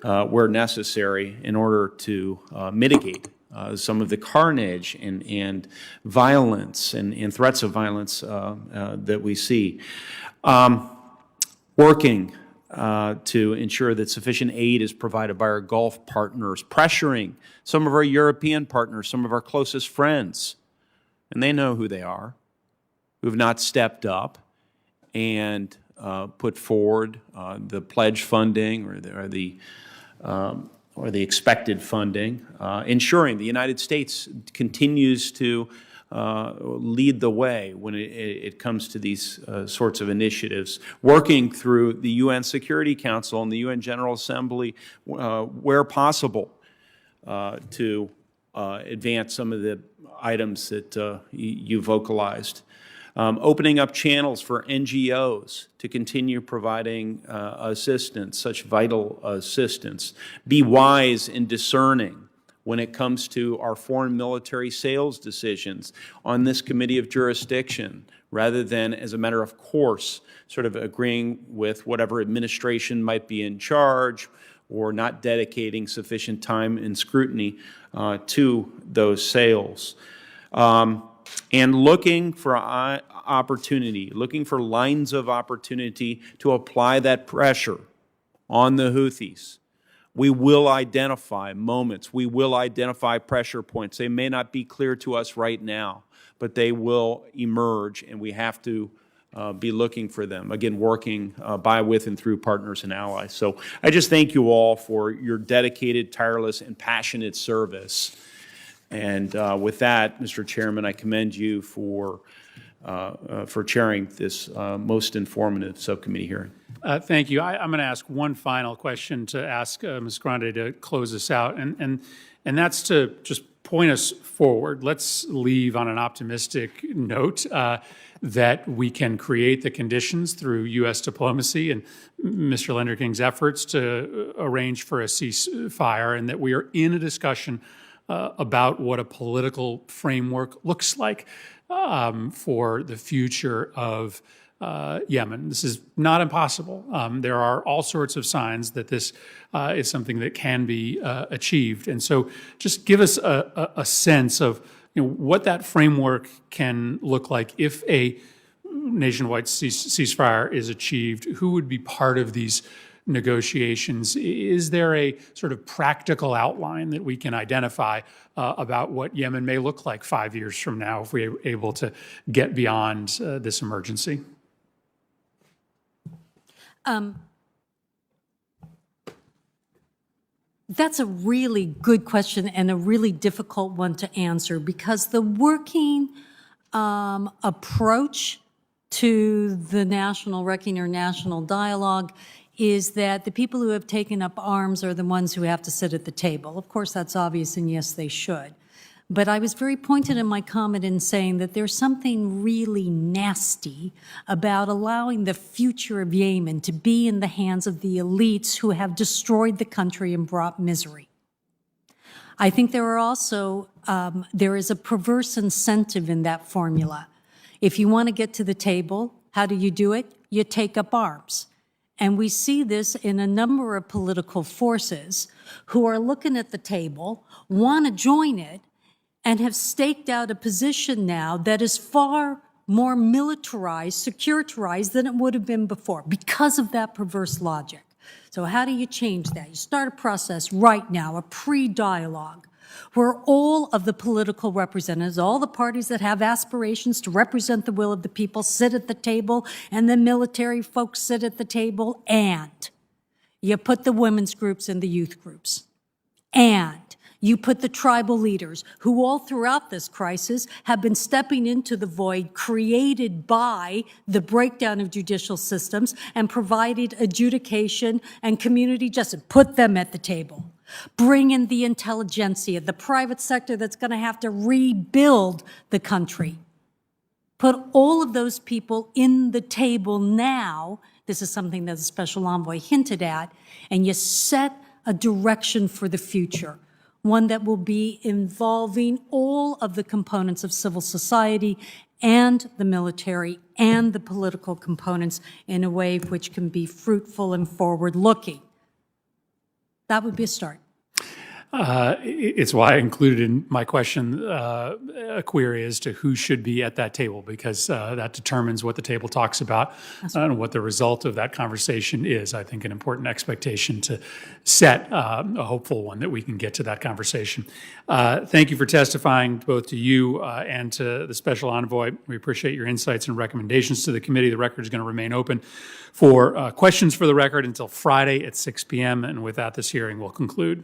where necessary in order to mitigate some of the carnage and violence and threats of violence that we see. Working to ensure that sufficient aid is provided by our Gulf partners, pressuring some of our European partners, some of our closest friends, and they know who they are, who have not stepped up and put forward the pledge funding or the expected funding, ensuring the United States continues to lead the way when it comes to these sorts of initiatives, working through the UN Security Council and the UN General Assembly where possible to advance some of the items that you vocalized. Opening up channels for NGOs to continue providing assistance, such vital assistance. Be wise and discerning when it comes to our foreign military sales decisions on this committee of jurisdiction, rather than as a matter of course, sort of agreeing with whatever administration might be in charge or not dedicating sufficient time and scrutiny to those sales. And looking for opportunity, looking for lines of opportunity to apply that pressure on the Houthis. We will identify moments. We will identify pressure points. They may not be clear to us right now, but they will emerge, and we have to be looking for them. Again, working by, with, and through partners and allies. So I just thank you all for your dedicated, tireless, and passionate service. And with that, Mr. Chairman, I commend you for chairing this most informative subcommittee hearing. Thank you. I'm going to ask one final question to ask Ms. Grande to close us out, and that's to just point us forward. Let's leave on an optimistic note that we can create the conditions through U.S. diplomacy and Mr. Lenderking's efforts to arrange for a ceasefire, and that we are in a discussion about what a political framework looks like for the future of Yemen. This is not impossible. There are all sorts of signs that this is something that can be achieved. And so just give us a sense of what that framework can look like if a nationwide ceasefire is achieved. Who would be part of these negotiations? Is there a sort of practical outline that we can identify about what Yemen may look like 5 years from now if we're able to get beyond this emergency? That's a really good question and a really difficult one to answer, because the working approach to the national reckoning or national dialogue is that the people who have taken up arms are the ones who have to sit at the table. Of course, that's obvious, and yes, they should. But I was very pointed in my comment in saying that there's something really nasty about allowing the future of Yemen to be in the hands of the elites who have destroyed the country and brought misery. I think there are also, there is a perverse incentive in that formula. If you want to get to the table, how do you do it? You take up arms. And we see this in a number of political forces who are looking at the table, want to join it, and have staked out a position now that is far more militarized, securitized than it would have been before because of that perverse logic. So how do you change that? You start a process right now, a pre-dialogue, where all of the political representatives, all the parties that have aspirations to represent the will of the people sit at the table, and the military folks sit at the table, and you put the women's groups and the youth groups, and you put the tribal leaders who all throughout this crisis have been stepping into the void created by the breakdown of judicial systems and provided adjudication and community justice. Put them at the table. Bring in the intelligentsia, the private sector that's going to have to rebuild the country. Put all of those people in the table now. This is something that the special envoy hinted at, and you set a direction for the future, one that will be involving all of the components of civil society and the military and the political components in a way which can be fruitful and forward-looking. That would be a start. It's why I included in my question a query as to who should be at that table, because that determines what the table talks about and what the result of that conversation is. I think an important expectation to set, a hopeful one, that we can get to that conversation. Thank you for testifying, both to you and to the special envoy. We appreciate your insights and recommendations to the committee. The record is going to remain open for questions for the record until Friday at 6 p.m. And with that, this hearing will conclude.